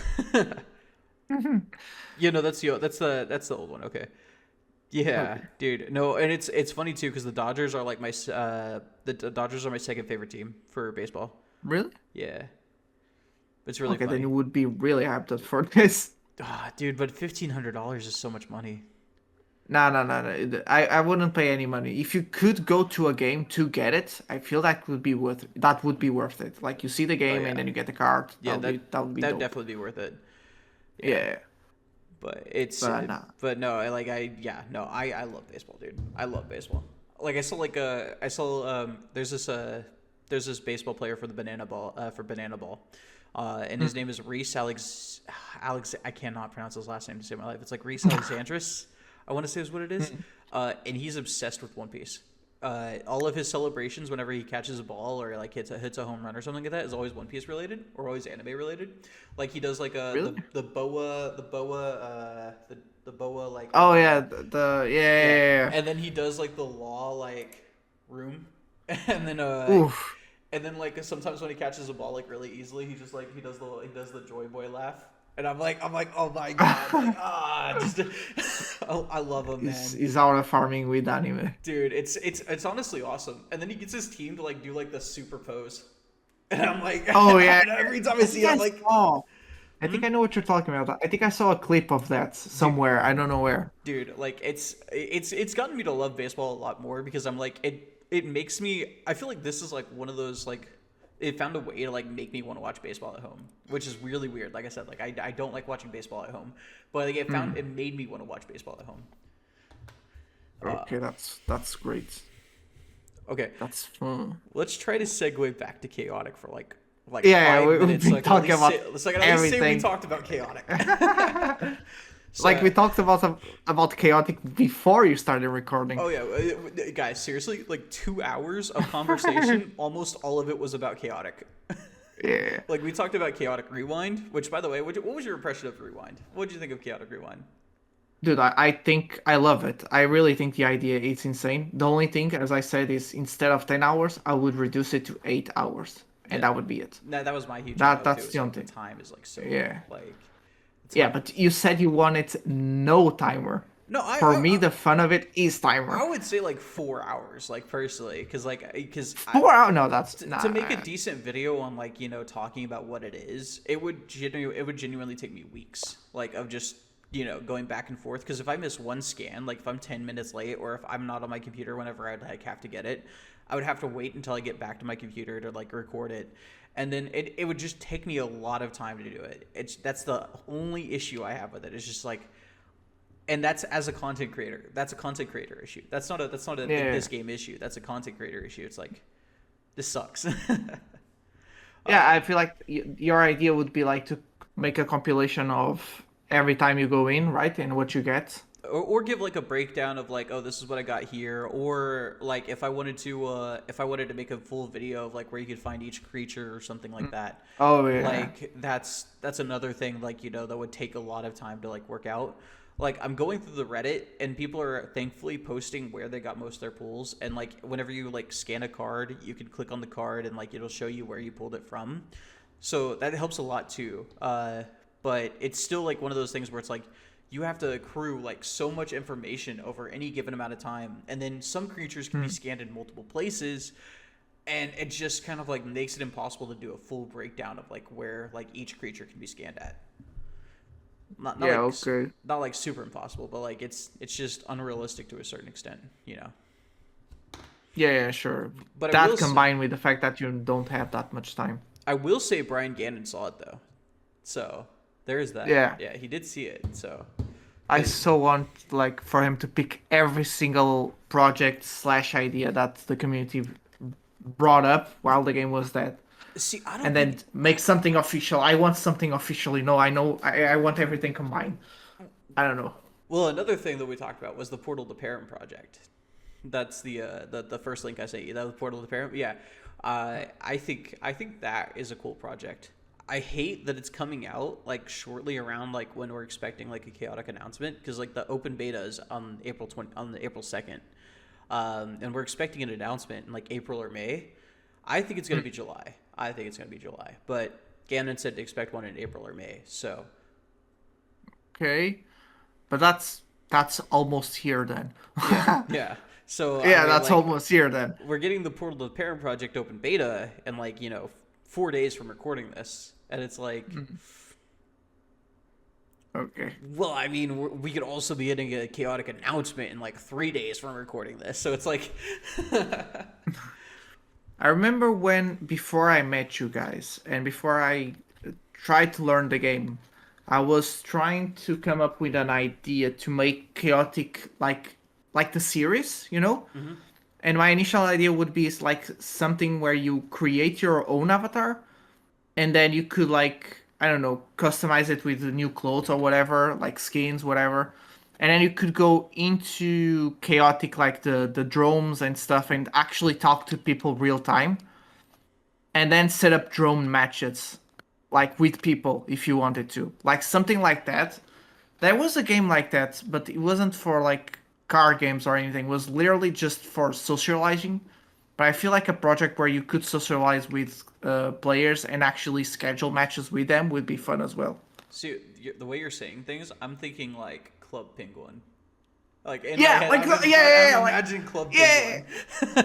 that's the old one. Okay. Yeah, Okay. dude. No, and it's funny too because the Dodgers are like the Dodgers are my second favorite team for baseball. Really? Yeah, it's really Okay, then funny. you would be really hyped up for this. Ah, dude, but $1,500 is so much money. No, no, no, no. I wouldn't pay any money. If you could go to a game to get it, I feel that would be worth it. Like you see the Oh game and yeah, then you get the card. yeah. That would be That'd dope. definitely be worth it. Yeah. Yeah. But it's But nah. but no, I love baseball, dude. I love baseball. Like I saw there's this baseball player for the banana ball. And his name is Reese Alex I cannot pronounce his last name to save my life. It's like Reese Alexandris, I want to say is what it is. And he's obsessed with One Piece. All of his celebrations whenever he catches a ball or like hits a home run or something like that is always One Piece related or always anime related. Like he does like Really? the boa like Oh yeah, yeah. and then he does like the law like room and then Oof. and then like sometimes when he catches a ball like really easily he just like he does the Joy Boy laugh. And I'm like, oh my god, like, I love him, man. He's out of farming with anime. Dude, it's honestly awesome. And then he gets his team to like do like the super pose, and I'm like, Oh yeah. every time I see it, I'm like, I think I know what you're talking about. I think I saw a clip of that somewhere. I don't know where. dude, like it's gotten me to love baseball a lot more because I'm like it makes me. I feel like this is like one of those like. It found a way to like make me want to watch baseball at home, which is really weird. Like I said, like I don't like watching baseball at home, but like it made me want to watch baseball at home. Okay, that's great. Okay, That's fun. let's try to segue back to chaotic for like Yeah, 5 we've minutes. been So talking about at least say we everything. talked about chaotic. So, Like we talked about chaotic before you started recording. oh yeah, guys, seriously, like 2 hours of conversation, almost all of it was about chaotic. Yeah. Like we talked about chaotic rewind, which by the way, what was your impression of rewind? What did you think of chaotic rewind? Dude, I think I love it. I really think the idea is insane. The only thing, as I said, is instead of 10 hours, I would reduce it to 8 hours. And Yeah. that would be it. That was my huge That's note, too. the It's like only the thing. time is like so Yeah. like it's Yeah, like- but you said you wanted no timer. no, For me, the fun of it is timer. I would say like 4 hours, like personally, because 4 hours? No, that's to make a decent video on like talking about what it is, it would genuinely take me weeks, like of just going back and forth. Because if I miss one scan, like if I'm 10 minutes late, or if I'm not on my computer whenever I'd like have to get it, I would have to wait until I get back to my computer to like record it, and then it would just take me a lot of time to do it. That's the only issue I have with it. It's just like. And that's as a content creator. That's a content creator issue. That's not a this game issue. That's a content creator issue. It's like, this sucks. Yeah, I feel like your idea would be like to make a compilation of every time you go in, right? And what you get. Or give like a breakdown of like, oh, this is what I got here. Or like if I wanted to make a full video of like where you could find each creature or something like that. Oh yeah. Like that's another thing like that would take a lot of time to like work out. Like I'm going through the Reddit and people are thankfully posting where they got most of their pulls, and like whenever you like scan a card, you can click on the card and like it'll show you where you pulled it from. So that helps a lot too. But it's still like one of those things where it's like you have to accrue like so much information over any given amount of time, and then some creatures can be scanned in multiple places, and it just kind of like makes it impossible to do a full breakdown of like where like each creature can be scanned at. Not okay. Not like super impossible, but like it's just unrealistic to a certain extent, Yeah, sure. But I will that combined with the fact that you don't have that much time. I will say Brian Gannon saw it though, so there is that. Yeah. Yeah, he did see it. So I so want like for him to pick every single project / idea that the community brought up while the game was dead. see, I don't. And then make something official. I want something official. I want everything combined. I don't know. Well, another thing that we talked about was the Portal to Perim project. That's the first link I sent you. That was Portal to Perim. Yeah, I think that is a cool project. I hate that it's coming out like shortly around like when we're expecting like a chaotic announcement, because like the open beta is on April 2nd, and we're expecting an announcement in like April or May. I think it's gonna be July. But Gannon said to expect one in April or May. So Okay, but that's almost here then. yeah. So Yeah, I mean, that's like, almost here then. we're getting the Portal to the Parent Project open beta in like 4 days from recording this, and it's like, Okay. well, I mean, we could also be getting a chaotic announcement in like 3 days from recording this, so it's like, I remember before I met you guys and before I tried to learn the game, I was trying to come up with an idea to make chaotic like the series, you know? Hmm. And my initial idea would be is like something where you create your own avatar and then you could like I don't know, customize it with new clothes or whatever, like skins, whatever. And then you could go into chaotic like the drones and stuff and actually talk to people real time and then set up drone matches like with people if you wanted to. Like something like that. There was a game like that, but it wasn't for like card games or anything. It was literally just for socializing. But I feel like a project where you could socialize with players and actually schedule matches with them would be fun as well. See, the way you're saying things, I'm thinking like Club Penguin. Like in my Yeah, head, like I'm imagining Club yeah, Penguin.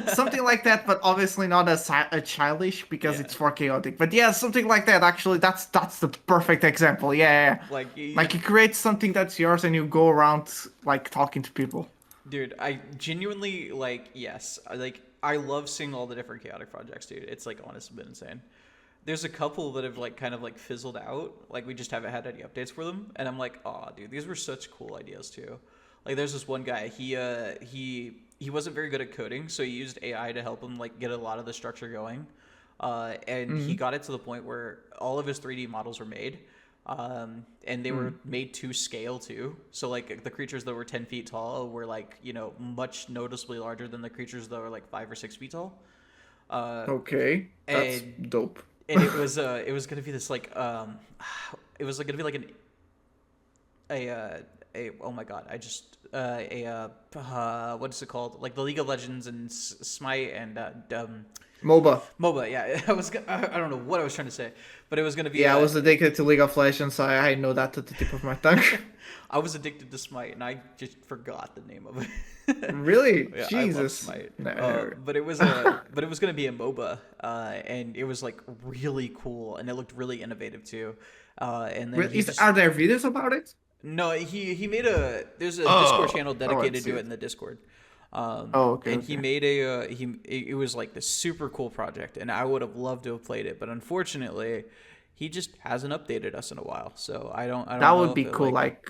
something like that, but obviously not as a childish because Yeah, it's for chaotic. But yeah, something like that. Actually, that's the perfect example. Yeah, yeah, yeah. like Like you create something that's yours and you go around like talking to people. dude, I genuinely like yes, I love seeing all the different chaotic projects, dude. It's like honestly been insane. There's a couple that have like kind of like fizzled out. Like we just haven't had any updates for them, and I'm like, oh, dude, these were such cool ideas too. Like there's this one guy. He wasn't very good at coding, so he used AI to help him like get a lot of the structure going. And he Mm-hmm. got it to the point where all of his 3D models were made, and they were made to scale too. So like the creatures that were 10 feet tall were like much noticeably larger than the creatures that were like 5 or 6 feet tall. Okay, that's And dope. and it was gonna be this like it was like gonna be like a uh, a oh my god I just what is it called, like the League of Legends and Smite and MOBA. MOBA, yeah. I don't know what I was trying to say, but it was gonna be Yeah, I was addicted to League of Legends, so I know that at the tip of my tongue. I was addicted to Smite and I just forgot the name of it. Really? Yeah, I love Jesus. Smite. No. But it was gonna be a MOBA, and it was like really cool and it looked really innovative too. And then he just Are there videos about it? no, he made there's a Discord Oh, channel I want to dedicated see to it it. in the Discord. Oh, okay, And he okay. made it was like this super cool project, and I would have loved to have played it, but unfortunately, he just hasn't updated us in a while. So I That don't know would if be it cool, like like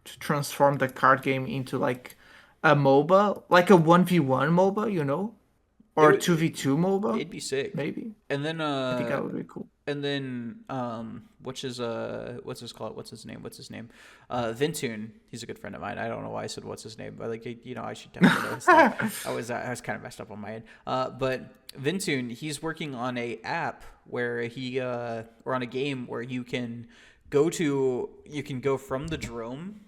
to transform the card game into like a MOBA, like a 1v1 MOBA, you know? it Or a would 2v2 MOBA, it'd be sick. maybe. And then I think that would be cool. what's his called what's his name Vintune, he's a good friend of mine. I don't know why I said what's his name, but like I should definitely know his name. I was kind of messed up on my end, but Vintune, he's working on a app where or on a game where you can go from the drone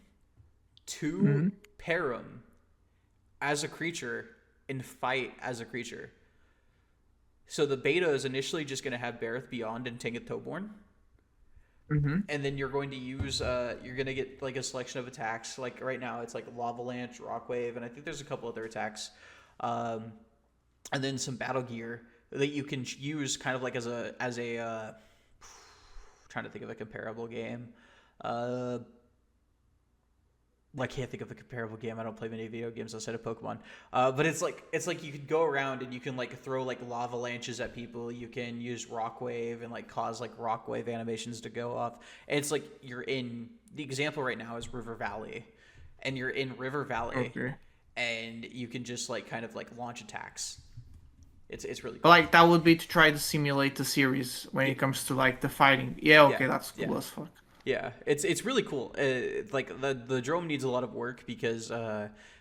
to Hmm. Perim as a creature and fight as a creature. So the beta is initially just going to have Bareth Beyond and Tingith Toborn, Hmm. and then you're going to use you're going to get like a selection of attacks. Like right now, it's like Lava Lance, Rock Wave, and I think there's a couple other attacks, um, and then some battle gear that you can use kind of like as a trying to think of a comparable game. Uh, I can't think of a comparable game. I don't play many video games outside of Pokemon. But it's like you could go around and you can like throw like lava lances at people. You can use Rock Wave and like cause like Rock Wave animations to go off. And it's like you're in the example right now is River Valley, and you're in River Valley, Okay. and you can just like kind of like launch attacks. It's really But cool. like that would be to try to simulate the series when Yeah, it comes to like the fighting. Yeah, yeah, okay, that's yeah. cool as fuck. Yeah, it's really cool. Like the drone needs a lot of work because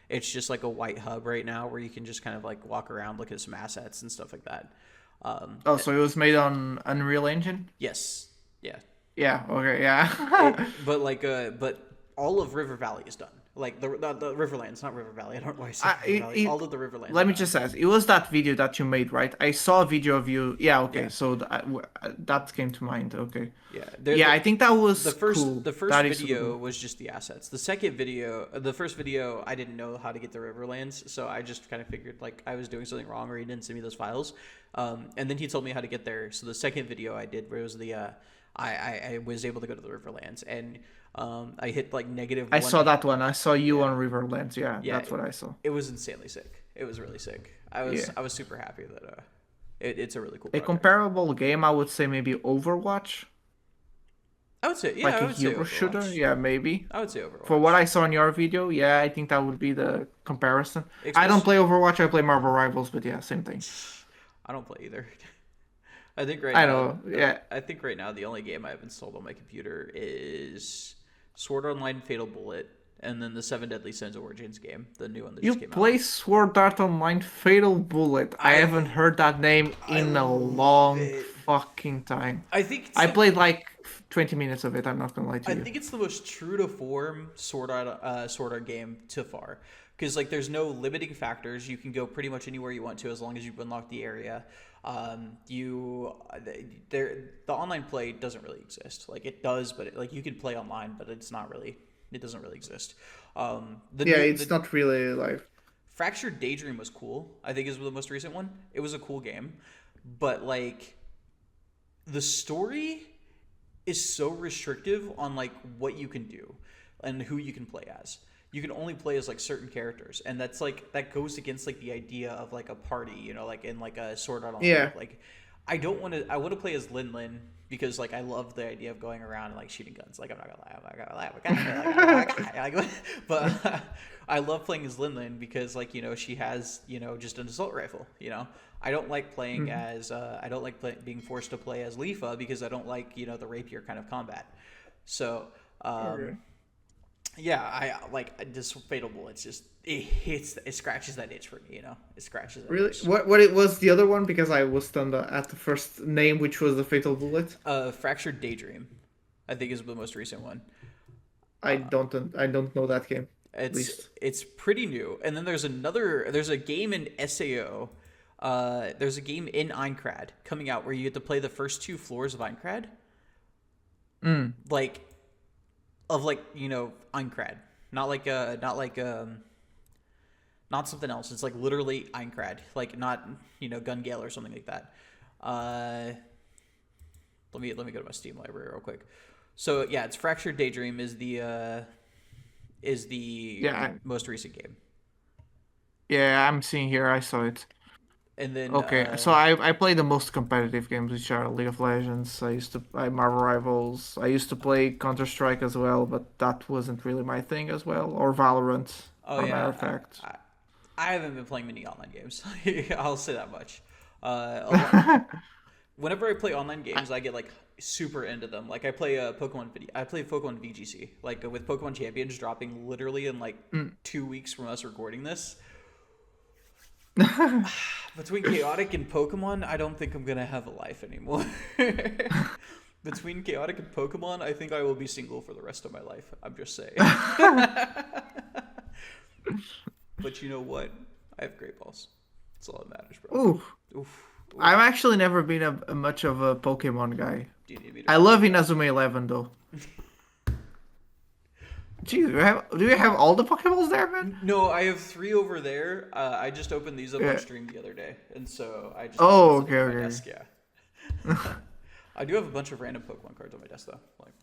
it's just like a white hub right now where you can just kind of like walk around, look at some assets and stuff like that. Um, Oh, eh, so it was made on Unreal Engine? yes, yeah. Yeah, okay, yeah. But all of River Valley is done. Like the Riverlands, not River Valley. I don't know why I said River Valley. All of the Riverlands are Let me done. just ask. It was that video that you made, right? I saw a video of you. Yeah, okay. Yeah, So that came to mind. Okay. yeah. Yeah, I think that was The cool. first That is super video cool. was just the assets. The first video, I didn't know how to get the Riverlands, so I just kind of figured like I was doing something wrong or he didn't send me those files. And then he told me how to get there. So the second video I did was I was able to go to the Riverlands, and I hit like negative I saw one. that one. I saw you Yeah, on Riverlands. Yeah, yeah. that's what I saw. It was insanely sick. It was really sick. Yeah. I was super happy that it's a really cool A project. comparable game, I would say maybe Overwatch. I would say, yeah, Like I a would say hero shooter? Overwatch. Yeah, maybe. I would say For what Overwatch. I saw in your video, yeah, I think that would be the comparison. I don't Especially, play Overwatch, I play Marvel Rivals, but yeah, same thing. I don't play either. I think right I now, know, yeah. I think right now the only game I have installed on my computer is Sword Online Fatal Bullet, and then the Seven Deadly Sins Origins game, the new one that You just came out. play Sword Art Online Fatal Bullet. I I haven't heard that name I in a love long it. fucking time. I think it's I like played like 20 minutes of it, I'm not gonna lie to I you. think it's the most true to form Sword Art game to far, because like there's no limiting factors. You can go pretty much anywhere you want to as long as you've unlocked the area. The online play doesn't really exist. Like it does, but like you can play online, but it's not really. It doesn't really exist. Yeah, it's not really live. Fractured Daydream was cool. I think is the most recent one. It was a cool game, but like the story is so restrictive on like what you can do and who you can play as. You can only play as like certain characters, and that's like that goes against like the idea of like a party, you know, like in like a Sword Art Online. Yeah. Like, I don't want to. I want to play as Lin Lin because like I love the idea of going around and like shooting guns. Like I'm not gonna lie, I'm not gonna lie, like, but I love playing as Lin Lin because like you know she has you know just an assault rifle. You know, I don't like playing as I don't like being forced to play as Lifa because I don't like you know the rapier kind of combat. So Okay. yeah, I like this Fatal Bullet. It's just it scratches that itch for me. You know, it scratches that Really? itch. What it was the other one? Because I was stunned at the first name, which was the Fatal Bullet. Fractured Daydream, I think is the most recent one. I don't know that game. At It's least. it's pretty new. And then there's a game in SAO. There's a game in Einkrad coming out where you get to play the first two floors of Einkrad. Like of like, you know, Einkrad. Not something else. It's like literally Einkrad. Like not, you know, Gun Gale or something like that. Let me go to my Steam library real quick. So yeah, it's Fractured Daydream is the Yeah, most recent game. yeah, I'm seeing here. I saw it. And then Okay, so I play the most competitive games, which are League of Legends. I used to play Marvel Rivals. I used to play Counter Strike as well, but that wasn't really my thing as well. Or Valorant, oh for a matter yeah, of fact. I haven't been playing many online games. I'll say that much. Whenever I play online games, I get like super into them. Like I play I play Pokemon VGC. Like with Pokemon Champions dropping literally in like 2 weeks from us recording this. Between Chaotic and Pokemon, I don't think I'm gonna have a life anymore. Between Chaotic and Pokemon, I think I will be single for the rest of my life. I'm just saying. But you know what? I have great balls. That's all that matters, bro. Ooh, Oof. I've actually never been a much of a Pokemon guy. Do you need me to I love Inazuma 11 though. Geez, do you have all the Pokeballs there, man? No, I have 3 over there. I just opened these up Yeah. on stream the other day, and so I just Oh, have these okay, on my okay. desk. Yeah, I do have a bunch of random Pokemon cards on my desk though. Like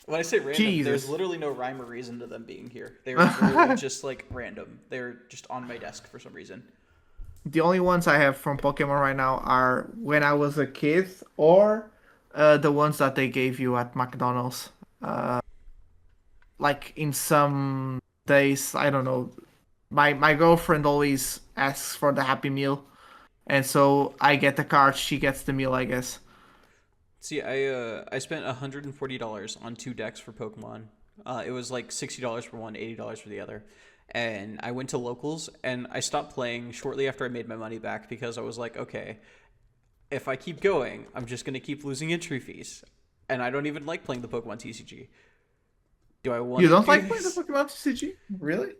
when I say random, Jesus. there's literally no rhyme or reason to them being here. They're literally just like random. They're just on my desk for some reason. The only ones I have from Pokemon right now are when I was a kid or the ones that they gave you at McDonald's. Like in some days, I don't know. My girlfriend always asks for the Happy Meal, and so I get the card, she gets the meal, I guess. See, I spent $140 on 2 decks for Pokemon. It was like $60 for one, $80 for the other. And I went to locals and I stopped playing shortly after I made my money back because I was like, okay, if I keep going, I'm just gonna keep losing entry fees. And I don't even like playing the Pokemon TCG. Do I want You to don't do like playing the this? Pokemon TCG? Really?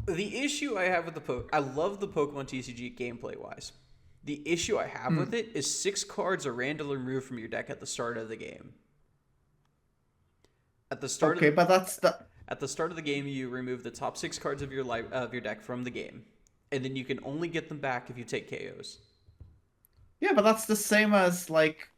The issue I have with I love the Pokemon TCG gameplay wise. The issue I have with it is 6 cards are randomly removed from your deck at the start of the game. At the start Okay, of but that's the At the start of the game, you remove the top 6 cards of your deck from the game, and then you can only get them back if you take KOs. yeah, but that's the same as like.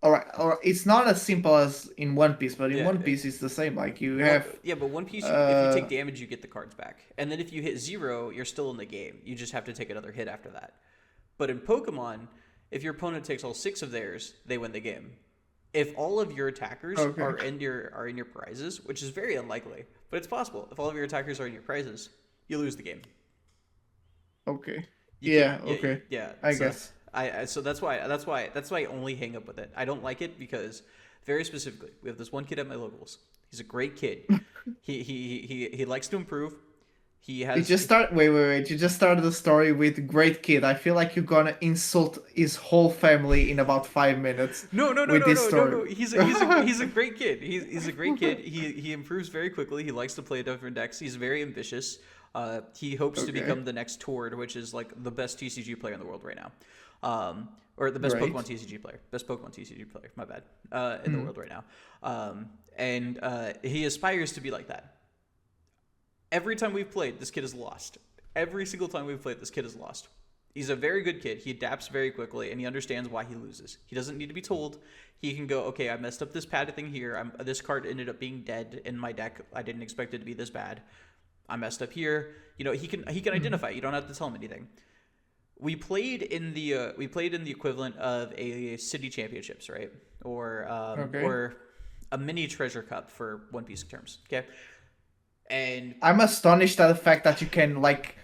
Alright, or it's not as simple as in One Piece, but in Yeah, One Piece it's the same. Like you One, have. yeah, but One Piece, if you take damage, you get the cards back, and then if you hit 0, you're still in the game. You just have to take another hit after that. But in Pokemon, If your opponent takes all 6 of theirs, they win the game. If all of your attackers Okay. are in your prizes, which is very unlikely, but it's possible. If all of your attackers are in your prizes, you lose the game. Okay. You can't. Yeah. Okay. Yeah. I So guess. so that's why I only hang up with it. I don't like it because very specifically, we have this one kid at my locals. He's a great kid. He likes to improve. He You has just start. Wait, wait, wait. You just started the story with great kid. I feel like you're gonna insult his whole family in about 5 minutes no no no with no this no no story. no. He's a great kid. He's a great kid. He improves very quickly. He likes to play different decks. He's very ambitious. He hopes to Okay. become the next Tord, which is like the best TCG player in the world right now. Or the best Great. Pokemon TCG player. Best Pokemon TCG player. My bad. In the world right now. And he aspires to be like that. Every time we've played, this kid has lost. Every single time we've played, this kid has lost. He's a very good kid. He adapts very quickly, and he understands why he loses. He doesn't need to be told. He can go, okay, I messed up this pad thing here. This card ended up being dead in my deck. I didn't expect it to be this bad. I messed up here. He can identify it. You don't have to tell him anything. We played in the equivalent of a city championships, right? Okay. Or a mini treasure cup for One Piece terms. Okay. And I'm astonished at the fact that you can like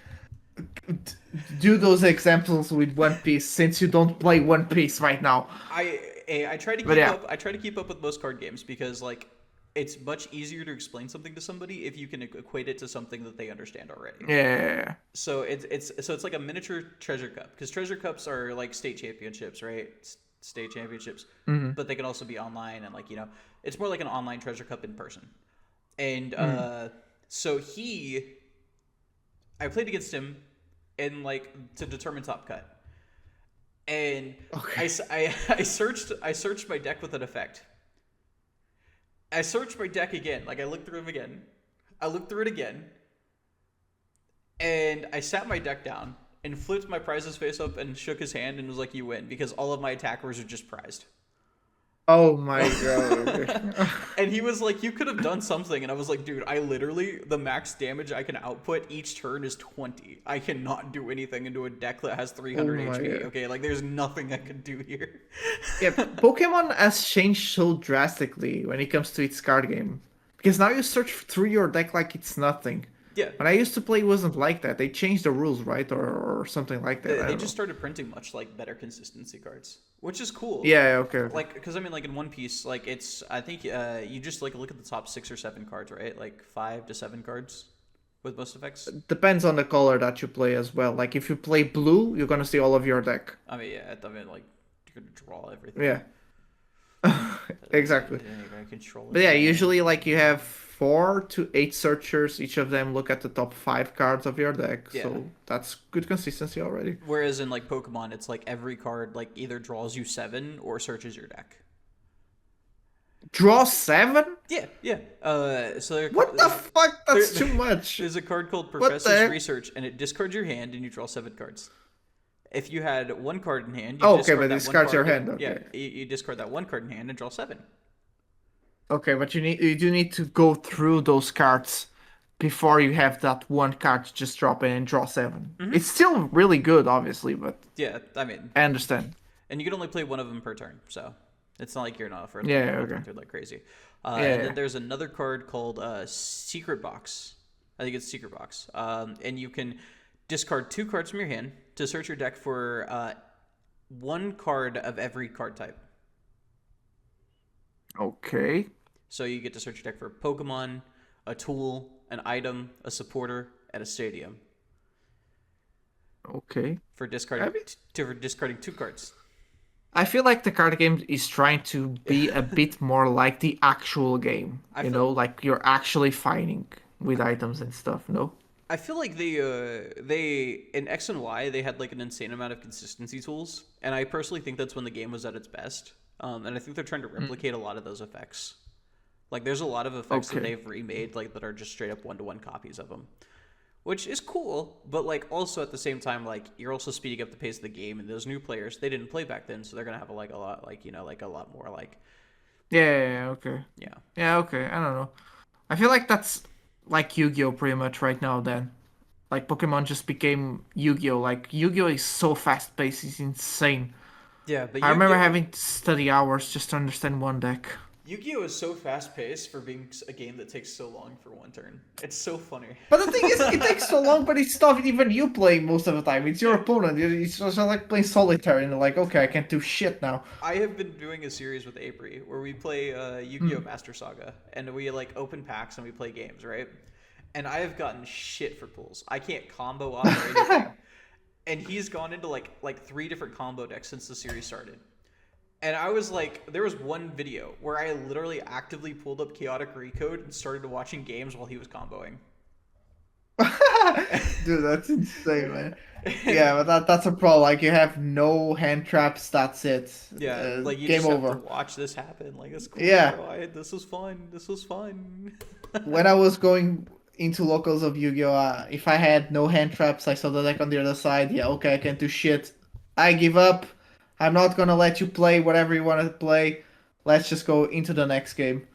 d- do those examples with One Piece since you don't play One Piece right now. I try to But keep yeah. up. I try to keep up with most card games because like it's much easier to explain something to somebody if you can equate it to something that they understand already. Yeah. So it's like a miniature treasure cup because treasure cups are like state championships, right? State championships, but they can also be online and it's more like an online treasure cup in person. And so I played against him in to determine top cut, and Okay. I searched my deck with an effect. I searched my deck again, I looked through him again. I looked through it again, and I sat my deck down and flipped my prizes face up and shook his hand and was like, "You win," because all of my attackers are just prized. Oh my god. Okay. And he was like, "You could have done something," and I was like, "Dude, I literally the max damage I can output each turn is 20. I cannot do anything into a deck that has 300 Oh my HP. God. Okay, there's nothing I can do here." Yeah, Pokemon has changed so drastically when it comes to its card game. Because now you search through your deck like it's nothing. Yeah, When I used to play, it wasn't like that. They changed the rules, right? Or something like that. I they don't just know. started printing much better consistency cards, which is cool. Yeah, okay, okay. Because in One Piece, it's I think you just look at the top 6 or 7 cards, right? Like 5 to 7 cards with most effects. Depends on the color that you play as well. Like if you play blue, you're gonna see all of your deck. I mean, yeah, you're gonna draw everything. Yeah. Exactly. You're gonna control it. But yeah, usually like you have 4 to 8 searchers. Each of them look at the top 5 cards of your deck. Yeah. So that's good consistency already. Whereas in Pokemon, it's every card either draws you 7 or searches your deck. Draw 7? Yeah, yeah. What the fuck? That's there- too much. There's a card called the Professor's heck? Research, and it discards your hand, and you draw 7 cards. If you had 1 card in hand, you Oh, okay, discard but that it one discards your card. hand, Yeah, okay. you discard that 1 card in hand and draw 7. Okay, but you do need to go through those cards before you have that one card to just drop in and draw 7. It's still really good, obviously, but Yeah, I mean, I understand. and you can only play one of them per turn, so it's not like you're not for Yeah, going okay. through like crazy. Yeah, And yeah. then there's another card called Secret Box. I think it's Secret Box. And you can discard 2 cards from your hand to search your deck for 1 card of every card type. Okay. So you get to search your deck for a Pokemon, a tool, an item, a supporter, and a stadium Okay. for discarding 2 cards. I feel like the card game is trying to be a bit more like the actual game. I You feel- know, like you're actually fighting with items and stuff, no? I feel like they in X and Y they had an insane amount of consistency tools, and I personally think that's when the game was at its best. And I think they're trying to replicate a lot of those effects. There's a lot of effects that Okay. they've remade that are just straight up 1-to-1 copies of them, which is cool. But also at the same time, you're also speeding up the pace of the game, and those new players they didn't play back then, so they're gonna have a lot a lot more Yeah, okay. yeah. Yeah, okay. I don't know. I feel like that's like Yu-Gi-Oh pretty much right now then. Like Pokemon just became Yu-Gi-Oh. Like Yu-Gi-Oh is so fast-paced, it's insane. Yeah, but I remember Yu-Gi-Oh! having to study hours just to understand one deck. Yu-Gi-Oh is so fast-paced for being a game that takes so long for one turn. It's so funny. But the thing is, it takes so long, but it's not even you playing most of the time. It's your opponent. It's just like playing solitaire, and you're like, okay, I can't do shit now. I have been doing a series with April where we play Yu-Gi-Oh! Hmm. Master Saga, and we like open packs and we play games, right? And I have gotten shit for pools. I can't combo up or anything. And he's gone into like three different combo decks since the series started. And I was like, there was one video where I literally actively pulled up Chaotic Recode and started watching games while he was comboing. Dude, that's insane, man. Yeah, but that's a problem. Like, you have no hand traps. That's it. Yeah, like you Game just have to over. watch this happen. Like it's cool, Yeah. bro. This was fun. This was fun. When I was going into locals of Yu-Gi-Oh, if I had no hand traps, I saw the deck on the other side. Yeah, okay, I can't do shit. I give up. I'm not gonna let you play whatever you want to play. Let's just go into the next game.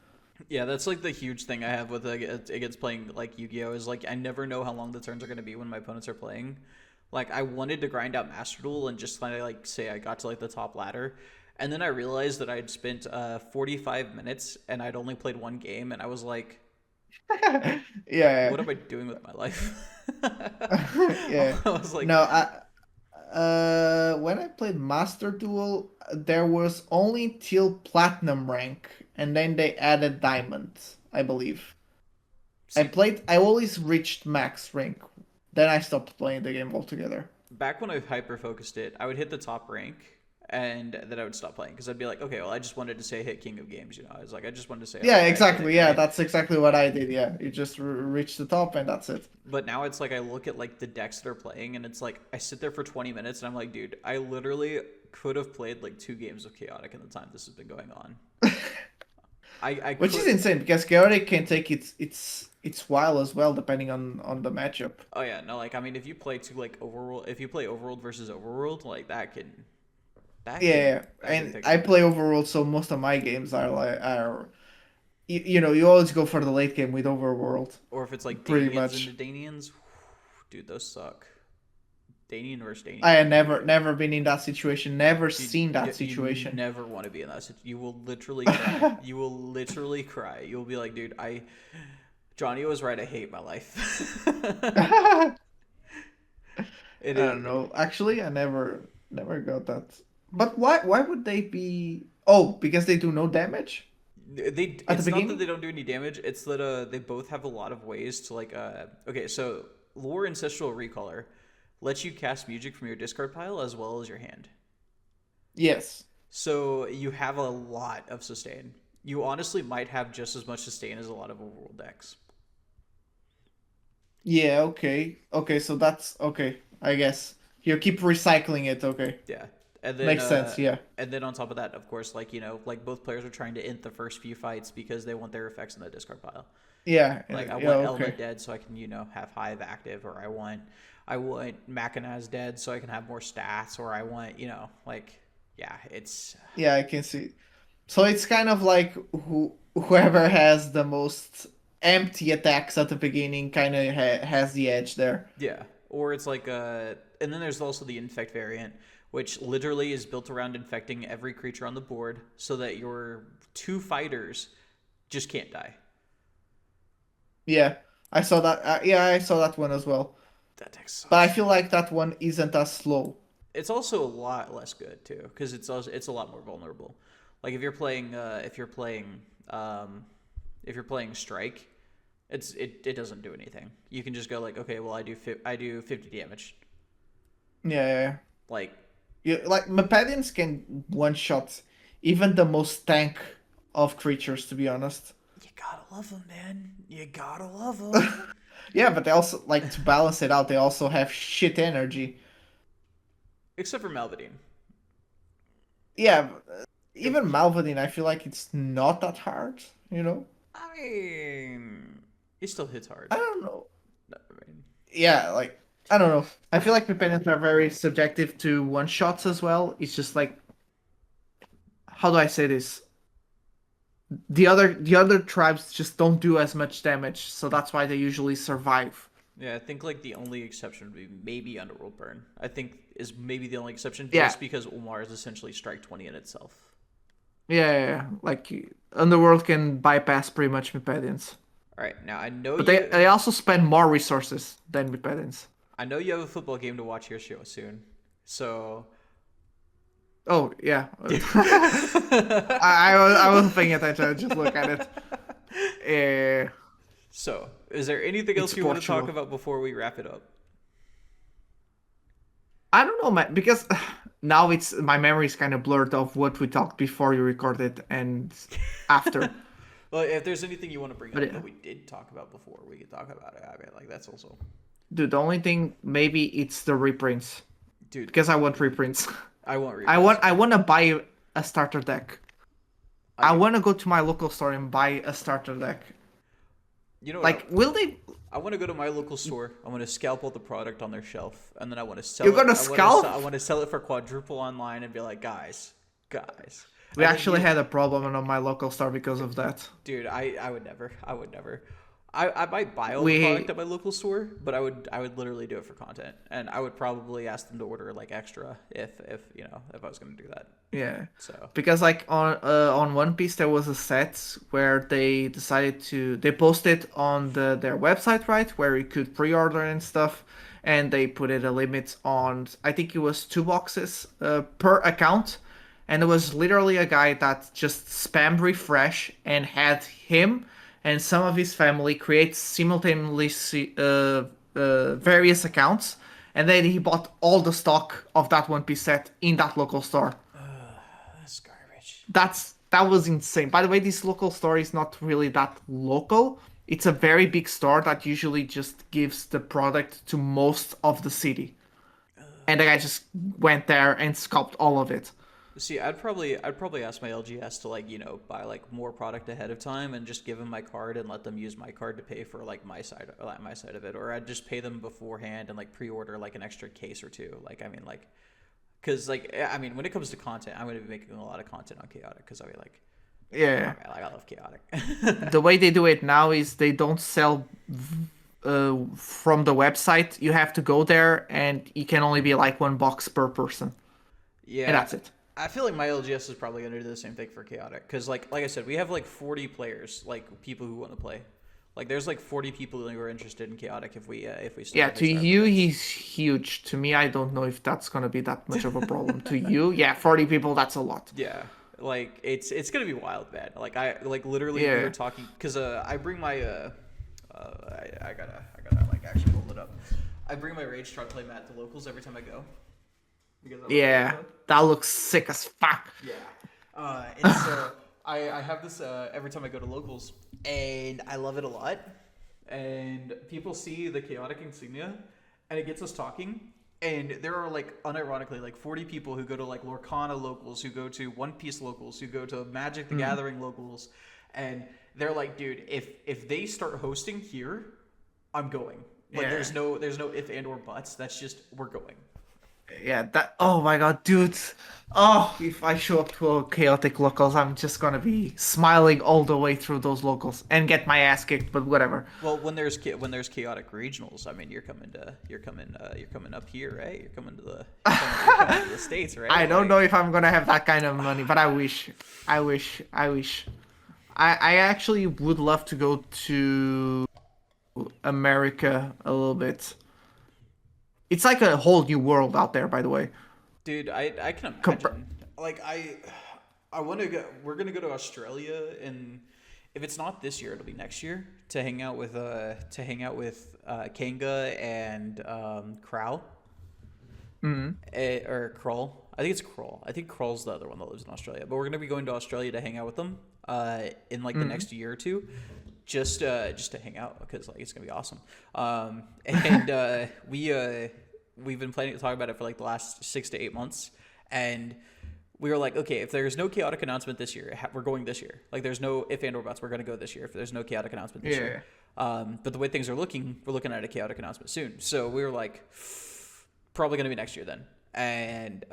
Yeah, that's like the huge thing I have with against playing like Yu-Gi-Oh is like I never know how long the turns are going to be when my opponents are playing. Like I wanted to grind out Master Duel and just kind of like say I got to like the top ladder, and then I realized that I'd spent 45 minutes and I'd only played one game, and I was like, Yeah, what am I doing with my life? yeah. I was like, No, when I played Master Duel, there was only till Platinum rank, and then they added Diamond, I believe. see, I always reached max rank. Then I stopped playing the game altogether. back when I hyper focused it, I would hit the top rank and then I would stop playing because I'd be like, okay, well, I just wanted to say hit King of Games, you know. I was like, I just wanted to say, Yeah, okay, I did it, exactly. Yeah, right? that's exactly what I did. Yeah, you just reach the top and that's it. But now it's like I look at like the decks that are playing and it's like I sit there for 20 minutes and I'm like, dude, I literally could have played like two games of Chaotic in the time this has been going on. I Which is could. insane because chaotic can take its while as well, depending on the matchup. Oh yeah, no, like I mean, if you play to like Overworld, if you play Overworld versus Overworld, like that Yeah, can yeah. that can And take I time. play Overworld, so most of my games are you know, you always go for the late game with Overworld, Or if it's like pretty Danians much. into Danians, dude, those suck. Danian versus I Danian, had man. never been in that situation, never You, seen that you situation. never want to be in that situation. You will literally cry. You will literally cry. You'll be like, dude, Johnny was right. I hate my life. I It don't is. know. Actually, I never got that. But why would they be? Oh, because they do no damage They. at the It's not that beginning? they don't do any damage. It's that they both have a lot of ways to like. Okay, so Lore Ancestral Recaller lets you cast music from your discard pile as well as your hand. Yes. So you have a lot of sustain. You honestly might have just as much sustain as a lot of overworld decks. Yeah, okay. Okay, so that's okay, I guess. You keep recycling it, okay. Yeah. And then Makes sense, yeah. on top of that, of course, like, you know, like both players are trying to int the first few fights because they want their effects in the discard pile. Yeah, Like I yeah, want Elna okay. dead so I can, you know, have Hive active, or I want Machinaz dead so I can have more stats, or I want, you know, like yeah, it's Yeah, I can see. So it's kind of like whoever has the most empty attacks at the beginning kind of has the edge there. yeah. Or it's like and then there's also the infect variant, which literally is built around infecting every creature on the board so that your two fighters just can't die. Yeah, I saw that. Yeah, I saw that one as well. That deck But I sucks. feel like that one isn't as slow. It's also a lot less good too because it's a lot more vulnerable. Like um, if you're playing strike, it doesn't do anything. You can just go like, okay, well I do 50 damage. Yeah, yeah, yeah. Like Like Mepadians can one shot even the most tank of creatures, to be honest. you gotta love them, man. You gotta love them. Yeah, but they also like to balance it out. They also have shit energy. Except for Malvadine. Yeah, If, even Malvadine, I feel like it's not that hard. You know, I mean, it still hits hard. I don't know. I mean, Yeah, like I don't know. I feel like Mepadians are very subjective to one shots as well. It's just like, how do I say this? The other tribes just don't do as much damage, so that's why they usually survive. Yeah, I think like the only exception would be maybe Underworld Burn. I think is maybe the only exception Yeah, just because Omar is essentially strike 20 in itself. yeah. Like Underworld can bypass pretty much Mepedians, All right, now I know but they you. also spend more resources than Mepedians. I know you have a football game to watch here show soon, so. Oh yeah, I wasn't paying attention. I just look at it. So, is there anything It's else you want to talk Portugal. about before we wrap it up? I don't know, man, because now it's my memory is kind of blurred of what we talked before you recorded and after. Well, if there's anything you want to bring But up that we did talk about before, we could talk about it. I mean, like that's also, dude, the only thing maybe it's the reprints dude. because I want reprints. I won't read. I want to buy a starter deck. I I do. want to go to my local store and buy a starter deck. You know what? Like, will they? I want to go to my local store. I want to scalp all the product on their shelf, and then I want to sell You're it. gonna scalp? I want to sell it for quadruple online and be like, guys. We And then actually had a problem on my local store because of that. dude. I would never. I would never. I might buy all the We product at my local store, but I would literally do it for content, and I would probably ask them to order like extra if you know if I was gonna do that. Yeah, So because like on One Piece there was a set where they decided to they posted on their website, right, where you could pre-order and stuff, and they put it a limit on I think it was 2 boxes per account, and there was literally a guy that just spammed refresh and had him and some of his family create simultaneously various accounts, and then he bought all the stock of that One Piece set in that local store. that's garbage. That was insane. By the way, this local store is not really that local. It's a very big store that usually just gives the product to most of the city. And the guy just went there and scalped all of it. See, I'd probably ask my LGS to like buy like more product ahead of time and just give them my card and let them use my card to pay for like my side of it, or I'd just pay them beforehand and like pre-order like an extra case or two. Like I mean like, because like I mean when it comes to content, I'm gonna be making a lot of content on Chaotic because I mean Yeah. like I love Chaotic. The way they do it now is they don't sell from the website. You have to go there and it can only be like 1 box per person. And Yeah, that's it. I feel like my LGS is probably gonna do the same thing for Chaotic because like I said, we have like 40 players, like people who want to play. Like there's like 40 people who are interested in Chaotic if we start Yeah, having to starter you decks. he's huge. To me, I don't know if that's gonna be that much of a problem. To you, yeah, 40 people, that's a lot. Yeah, like it's gonna be wild, man. Like I like literally we were Yeah. talking because I bring my I gotta like actually hold it up. I bring my Rage Truck play mat to locals every time I go because I love Rage Yeah, Truck. that looks sick as fuck. Yeah. And so I have this every time I go to locals, and I love it a lot. And people see the chaotic insignia, and it gets us talking. And there are like unironically like 40 people who go to like Lorcana locals, who go to One Piece locals, who go to Magic the Gathering locals, and they're like, dude, if they start hosting here, I'm going. Like Yeah. there's no if and or buts. That's just we're going. Yeah, that. Oh my god, dude. Oh, if I show up to a chaotic locals, I'm just gonna be smiling all the way through those locals and get my ass kicked. But whatever. Well, when there's chaotic regionals, I mean, you're coming up here, right? You're coming to the states, right? I don't Like, know if I'm gonna have that kind of money, but I wish. I wish. I wish. I actually would love to go to America a little bit. It's like a whole new world out there, by the way. dude, I can Compar- imagine. Like I want to go. We're gonna go to Australia, and if it's not this year, it'll be next year to hang out with Kanga and Crow. Or Kroll. I think it's Kroll. I think Kroll's the other one that lives in Australia. But we're gonna be going to Australia to hang out with them in like the next year or two, just to hang out because like it's gonna be awesome. And we've been planning to talk about it for like the last 6 to 8 months, and we were like, okay, if there's no chaotic announcement this year, we're going this year. Like there's no if and or buts, we're gonna go this year. If there's no chaotic announcement this year. But the way things are looking, we're looking at a chaotic announcement soon. So we were like, probably gonna be next year then. And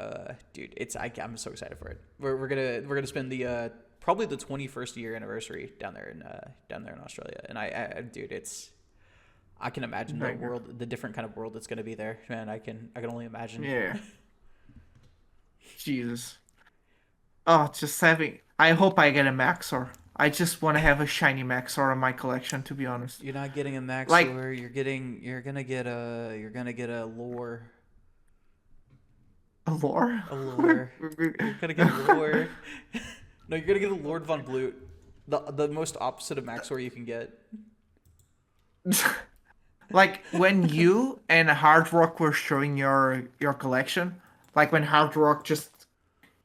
dude, I'm so excited for it. We're gonna spend the probably the 21st year anniversary down there in Australia. And I dude, I can imagine the Very good. world, the different kind of world that's going to be there, man. I can only imagine. Yeah. Jesus. Oh, just having. I hope I get a Maxor. I just want to have a shiny Maxor in my collection, to be honest. You're not getting a Like Maxor. You're gonna get a lore. a lore. A lore. You're gonna get a lore. No, you're gonna get a Lord von Blute. The most opposite of Maxor you can get. Like when you and Hard Rock were showing your collection, like when Hard Rock just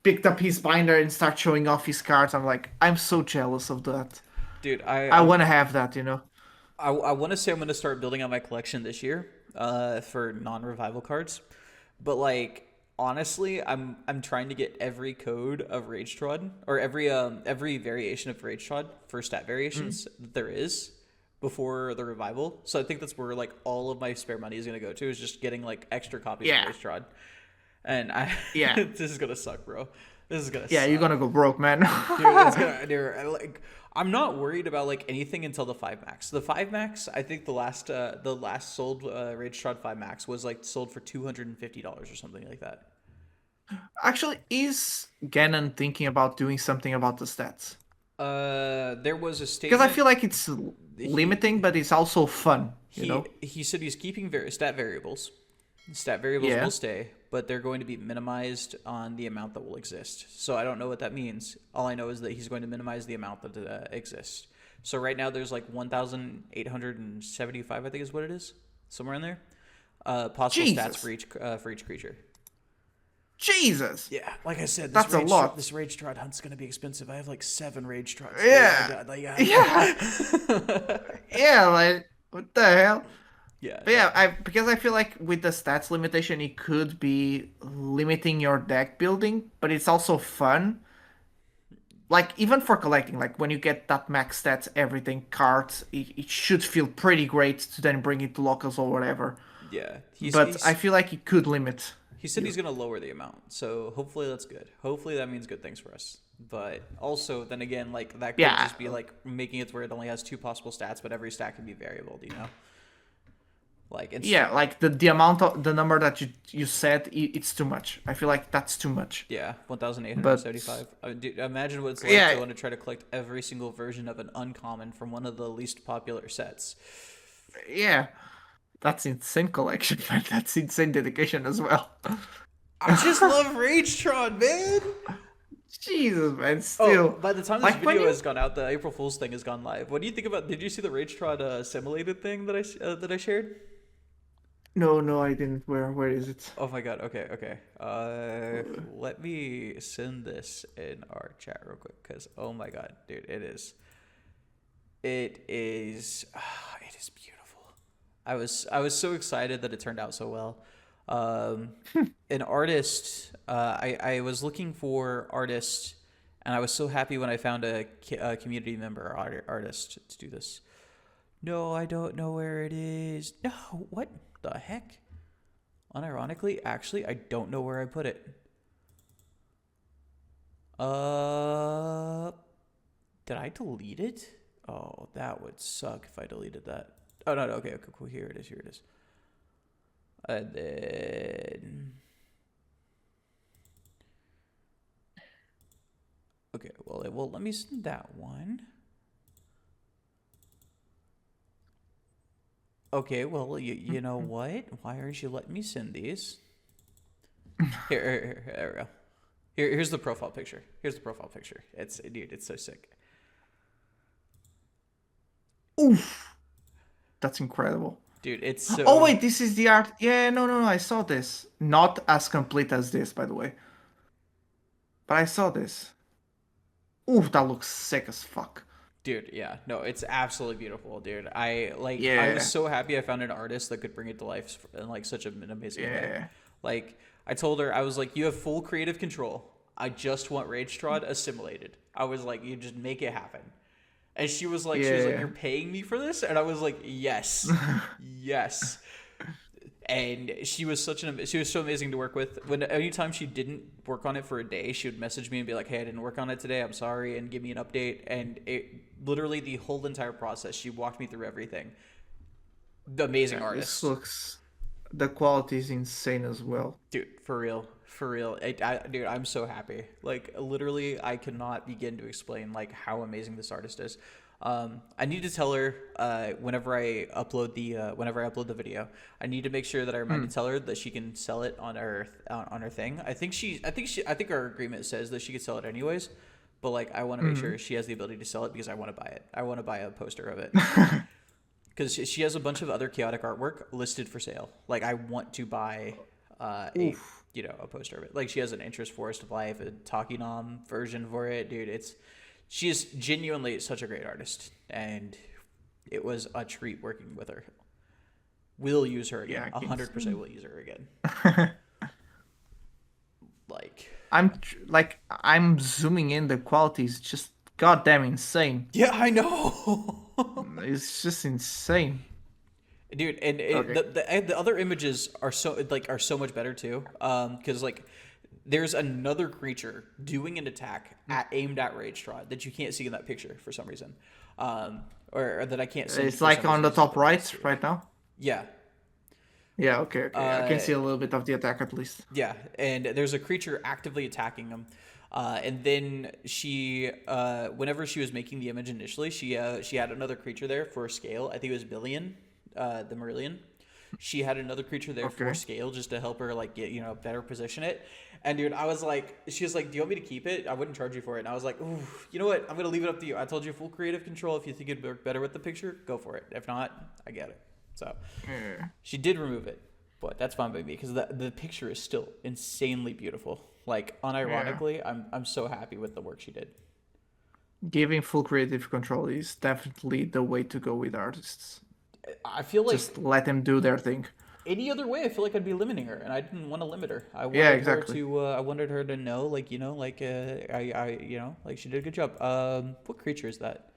picked up his binder and started showing off his cards, I'm like, I'm so jealous of that. Dude, I want to have that, you know. I want to say I'm gonna start building out my collection this year, for non-revival cards, but like honestly, I'm trying to get every code of Rage Trod or every variation of Rage Trod for stat variations that there is before the revival. So I think that's where like all of my spare money is gonna go to, is just getting like extra copies of Rage Trod. And Yeah. this is gonna suck, bro. This is gonna Yeah, suck. you're gonna go broke, man. Like, I'm not worried about like anything until the 5 max. The 5 max, I think the last sold Rage Trod 5 max was like sold for $250 or something like that. Actually, is Gannon thinking about doing something about the stats? There was a Because I statement. feel like it's limiting, but it's also fun. You know? He said he's keeping stat variables. Stat variables Yeah. will stay, but they're going to be minimized on the amount that will exist. So I don't know what that means. All I know is that he's going to minimize the amount that exists. So right now there's like 1,875, I think is what it is, somewhere in there. Possible Jesus. stats for each creature. Jesus. Yeah, like I said, That's a lot. This Rage Trod hunt's gonna be expensive. I have like 7 Rage Trods. Yeah. Oh my God, like, Yeah. Yeah, like what the hell? Yeah. But yeah, because I feel like with the stats limitation, it could be limiting your deck building, but it's also fun. Like even for collecting, like when you get that max stats, everything cards, it should feel pretty great to then bring it to locals or whatever. Yeah. But I feel like it could limit. He said he's gonna lower the amount, so hopefully that's good. Hopefully that means good things for us. But also, then again, like that could just be like making it where it only has 2 possible stats, but every stat can be variable. Do you know? Like Like the amount of the number that you said, it's too much. I feel like that's too much. Yeah, 1,875. Dude, imagine what it's like to want to try to collect every single version of an uncommon from one of the least popular sets. Yeah. That's insane collection, man. That's insane dedication as well. I just love Rage Tron, man. Jesus, man. Still. By the time this video has gone out, the April Fool's thing has gone live. What do you think about? Did you see the Rage Tron simulated thing that I shared? No, I didn't. Where is it? Oh my God. Okay. Let me send this in our chat real quick, because oh my God, dude, it is beautiful. I was so excited that it turned out so well. An artist, I was looking for artists, and I was so happy when I found a community member artist to do this. No, I don't know where it is. No, what the heck? Unironically, actually, I don't know where I put it. Did I delete it? Oh, that would suck if I deleted that. Oh, no, okay, cool. Here it is. And then... Okay, well, it won't let me send that one. Okay, well, you know what? Why aren't you letting me send these? Here, there we go. Here's the profile picture. Dude, it's so sick. Oof. That's incredible. Dude, it's so... Oh, wait, this is the art. Yeah, no, I saw this. Not as complete as this, by the way. But I saw this. Ooh, that looks sick as fuck. Dude, yeah. No, it's absolutely beautiful, dude. I Yeah. was so happy I found an artist that could bring it to life in like such an amazing way. Like, I told her, I was like, you have full creative control. I just want Rage Trod assimilated. I was like, you just make it happen. And she was like, you're paying me for this? And I was like, yes. Yes. And she was so amazing to work with. Anytime she didn't work on it for a day, she would message me and be like, hey, I didn't work on it today. I'm sorry. And give me an update. And it literally the whole entire process, she walked me through everything. The amazing Yeah, this artist. looks. The quality is insane as well. Dude, for real. Dude, I'm so happy. Like literally, I cannot begin to explain like how amazing this artist is. I need to tell her whenever I upload the video, I need to make sure that I remind to tell her that she can sell it on her thing. I think our agreement says that she could sell it anyways, but like I want to make sure she has the ability to sell it because I want to buy it. I want to buy a poster of it. Because she has a bunch of other chaotic artwork listed for sale. Like I want to buy Oof. a poster of it. Like she has an interest Forest of Life, a Takinom version for it, dude. She is genuinely such a great artist, and it was a treat working with her. We'll use her again. Yeah, 100% will use her again. Like I'm zooming in. The quality is just goddamn insane. yeah, I know. It's just insane. Dude, and Okay. the other images are so much better too. Because like there's another creature doing an attack aimed at Rage Trot that you can't see in that picture for some reason, or that I can't see. It's like on the top right now. Yeah, Yeah, okay. I can see a little bit of the attack at least. yeah, and there's a creature actively attacking him. And then whenever she was making the image initially, she had another creature there for scale. I think it was Billion, the Marillion. She had another creature there for scale just to help her like get better position it. And dude, she was like, "Do you want me to keep it? I wouldn't charge you for it." And I was like, "Ooh, you know what? I'm gonna leave it up to you. I told you full creative control. If you think it'd work better with the picture, go for it. If not, I get it." So she did remove it, but that's fine by me because the picture is still insanely beautiful. Like unironically, I'm so happy with the work she did. Giving full creative control is definitely the way to go with artists. I feel like Just let them do their thing. any other way, I feel like I'd be limiting her, and I didn't want to limit her. Exactly. I wanted her to know, like like she did a good job. What creature is that?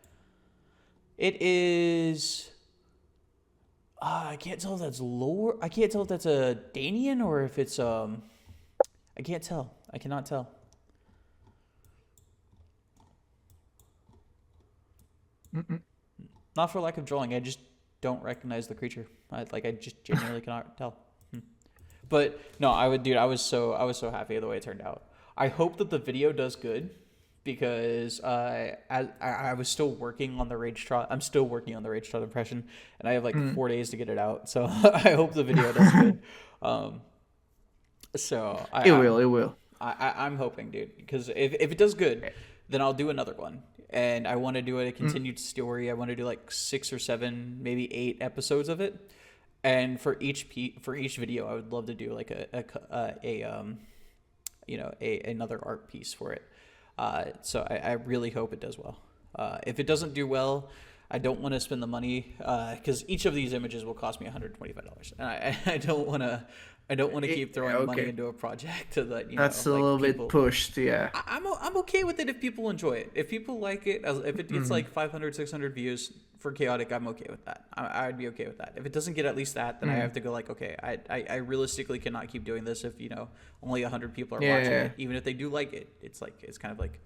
It is. I can't tell if that's lore. I can't tell if that's a Danian or if it's I can't tell. I cannot tell. Not for lack of drawing. I just don't recognize the creature. I just genuinely cannot tell. But no, I was so happy the way it turned out. I hope that the video does good because I was still working on the Rage Trot. I'm still working on the Rage Trot impression, and I have like 4 days to get it out. So I hope the video does good. It will. I'm hoping, dude, because if it does good, then I'll do another one. And I want to do a continued story. I want to do like 6 or 7, maybe 8 episodes of it. And for each video, I would love to do like another art piece for it. So I really hope it does well. If it doesn't do well, I don't want to spend the money because each of these images will cost me $125, and I don't want to keep throwing money into a project that that's a little bit pushed. Yeah, I'm okay with it if people enjoy it. If people like it, if it gets like 500, 600 views for Chaotic, I'm okay with that. I'd be okay with that. If it doesn't get at least that, then I have to go like, okay, I realistically cannot keep doing this if only 100 people are watching it. Even if they do like it, it's kind of like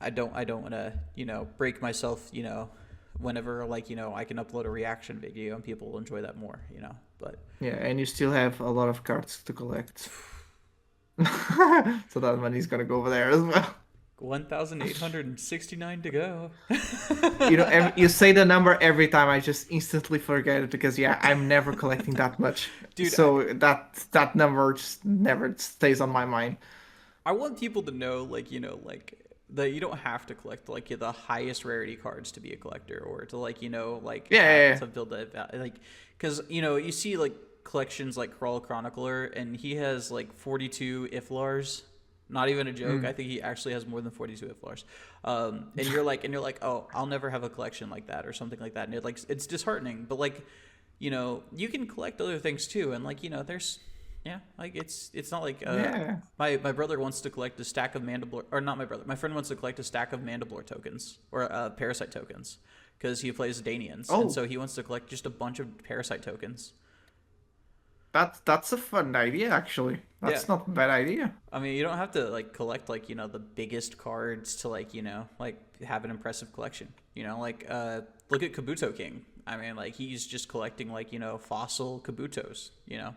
I don't want to break myself whenever I can upload a reaction video and people will enjoy that more but and you still have a lot of cards to collect. So that money's gonna go over there as well. 1,869 to go. You say the number every time, I just instantly forget it because I'm never collecting that much. Dude, so that number just never stays on my mind. I want people to know that you don't have to collect the highest rarity cards to be a collector or to to build that because you see collections like Crawl Chronicler and he has 42 Iflars. Not even a joke. I think he actually has more than 42 Iflars. And you're like, oh, I'll never have a collection like that or something like that. And it's disheartening. But you can collect other things too. And there's it's not like my brother wants to collect a stack of Mandiblore, or not my brother. My friend wants to collect a stack of Mandiblore tokens or Parasite tokens because he plays Danians, and so he wants to collect just a bunch of Parasite tokens. That's a fun idea, actually. That's not a bad idea. I mean, you don't have to collect the biggest cards to have an impressive collection. Look at Kabuto King. I mean, like he's just collecting like fossil kabutos. I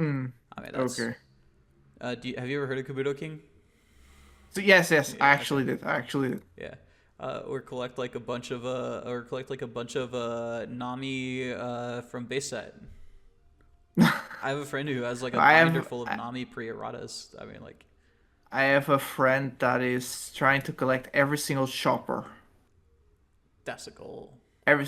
mean that's. Okay. Have you ever heard of Kabuto King? So yes, I Yeah. Okay. actually did. I actually did. Yeah. Or collect like a bunch of Nami from base set. I have a friend who has like a I binder have full of Nami pre-erratas. I mean, like I have a friend that is trying to collect every single shopper. that's a goal. Every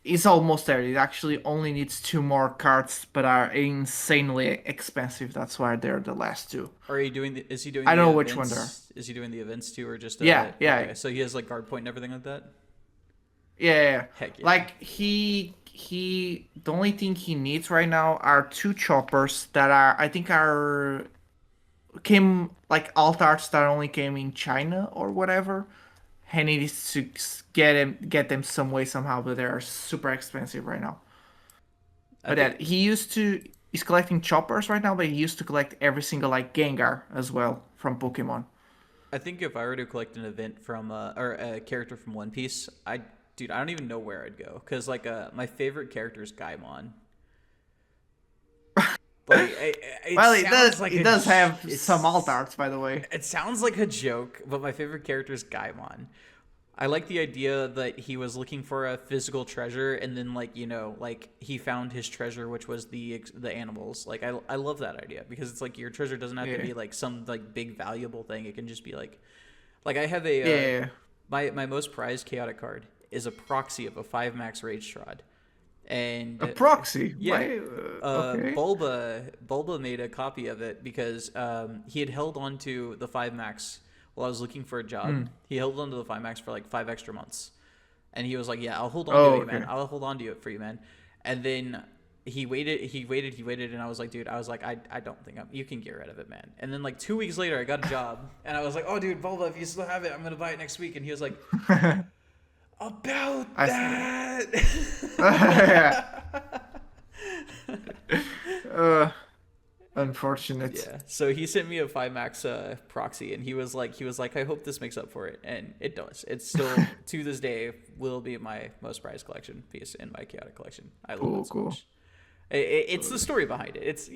It's almost there. It actually only needs two more cards, but are insanely expensive. That's why they're the last two. Are you doing the? Is he doing I the don't know which one they're. events? Is he doing the events too, or just Yeah. Okay, so he has like guard point and everything like that. Yeah. Heck yeah. Like he the only thing he needs right now are two choppers that are I think are came like alt arts that only came in China or whatever. And he needs to get them some way somehow, but they're super expensive right now. I But think yeah, he's collecting choppers right now, but he used to collect every single like Gengar as well from Pokemon. I think if I were to collect an event from or a character from One Piece, dude, I don't even know where I'd go because like my favorite character is Gaimon. Like it Well, sounds like it does have some alt arts, by the way. it sounds like a joke, but my favorite character is Gaimon. I like the idea that he was looking for a physical treasure, and then like he found his treasure, which was the animals. Like I love that idea because it's like your treasure doesn't have to Yeah. be like some like big valuable thing. It can just be like I have a Yeah. my most prized chaotic card is a proxy of a 5 max rage trod. And A proxy. yeah, Why? Okay. Bulba made a copy of it because he had held on to the 5 max while I was looking for a job. He held on to the 5 max for like 5 extra months, and he was like, "Yeah, I'll hold on to it, man. I'll hold on to it for you, man." And then he waited, and I was like, "Dude, I don't think you can get rid of it, man." And then like 2 weeks later, I got a job, and I was like, "Oh, dude, Bulba, if you still have it, I'm gonna buy it next week." And he was like, "About that." Yeah. Unfortunate. Yeah. So he sent me a 5 max proxy, and he was like, I hope this makes up for it, and it does. It's still to this day will be my most prized collection piece in my chaotic collection. I love it so much. It's the story behind it. It's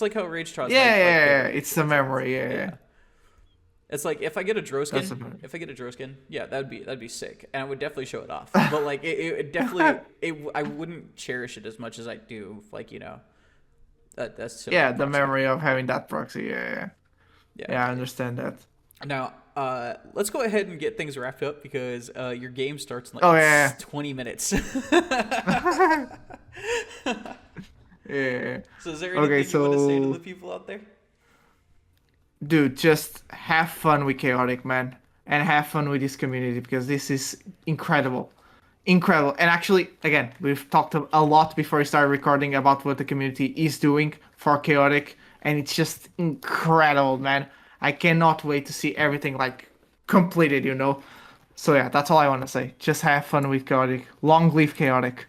like how Rage Trot's Yeah. It's the memory. Yeah. It's like if I get a Droskin, yeah, that'd be sick, and I would definitely show it off. But like it definitely I wouldn't cherish it as much as I do that's so Yeah, the memory of having that proxy. Yeah, I understand that. Now, let's go ahead and get things wrapped up because your game starts in 20 minutes. Yeah. So is there anything you want to say to the people out there? Dude, just have fun with Chaotic, man. And have fun with this community because this is incredible. Incredible. And actually, again, we've talked a lot before we started recording about what the community is doing for Chaotic. And it's just incredible, man. I cannot wait to see everything like completed, So yeah, that's all I want to say. Just have fun with Chaotic. Long live Chaotic.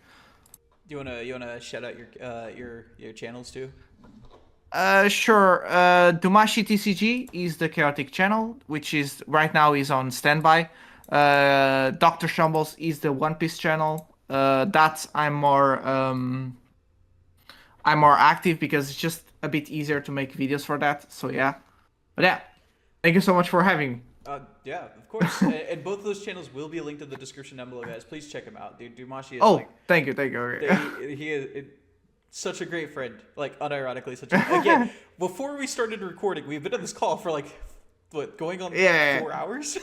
You wanna shout out your channels too? Sure. Dumashi TCG is the Chaotic channel, which is right now is on standby. Dr. Shambles is the One Piece channel. That's I'm more active because it's just a bit easier to make videos for that. So yeah. But yeah, thank you so much for having me. Yeah, of course. And both of those channels will be linked in the description down below, guys. Please check them out, dude. Dumashi is thank you. Okay. he is such a great friend. Like unironically, again. Before we started recording, we've been on this call for like going on 4 hours,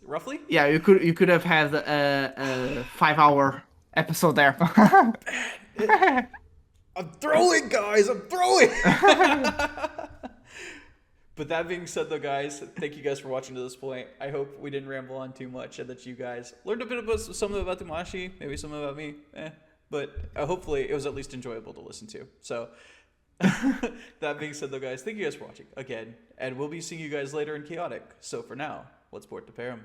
roughly. Yeah, you could have had a 5-hour episode there. I'm throwing, guys. I'm throwing. But that being said, though, guys, thank you guys for watching to this point. I hope we didn't ramble on too much and that you guys learned a bit about something about Dumashi, maybe something about me. But hopefully it was at least enjoyable to listen to. So that being said, though, guys, thank you guys for watching again. And we'll be seeing you guys later in Chaotic. So for now, let's port to Perim.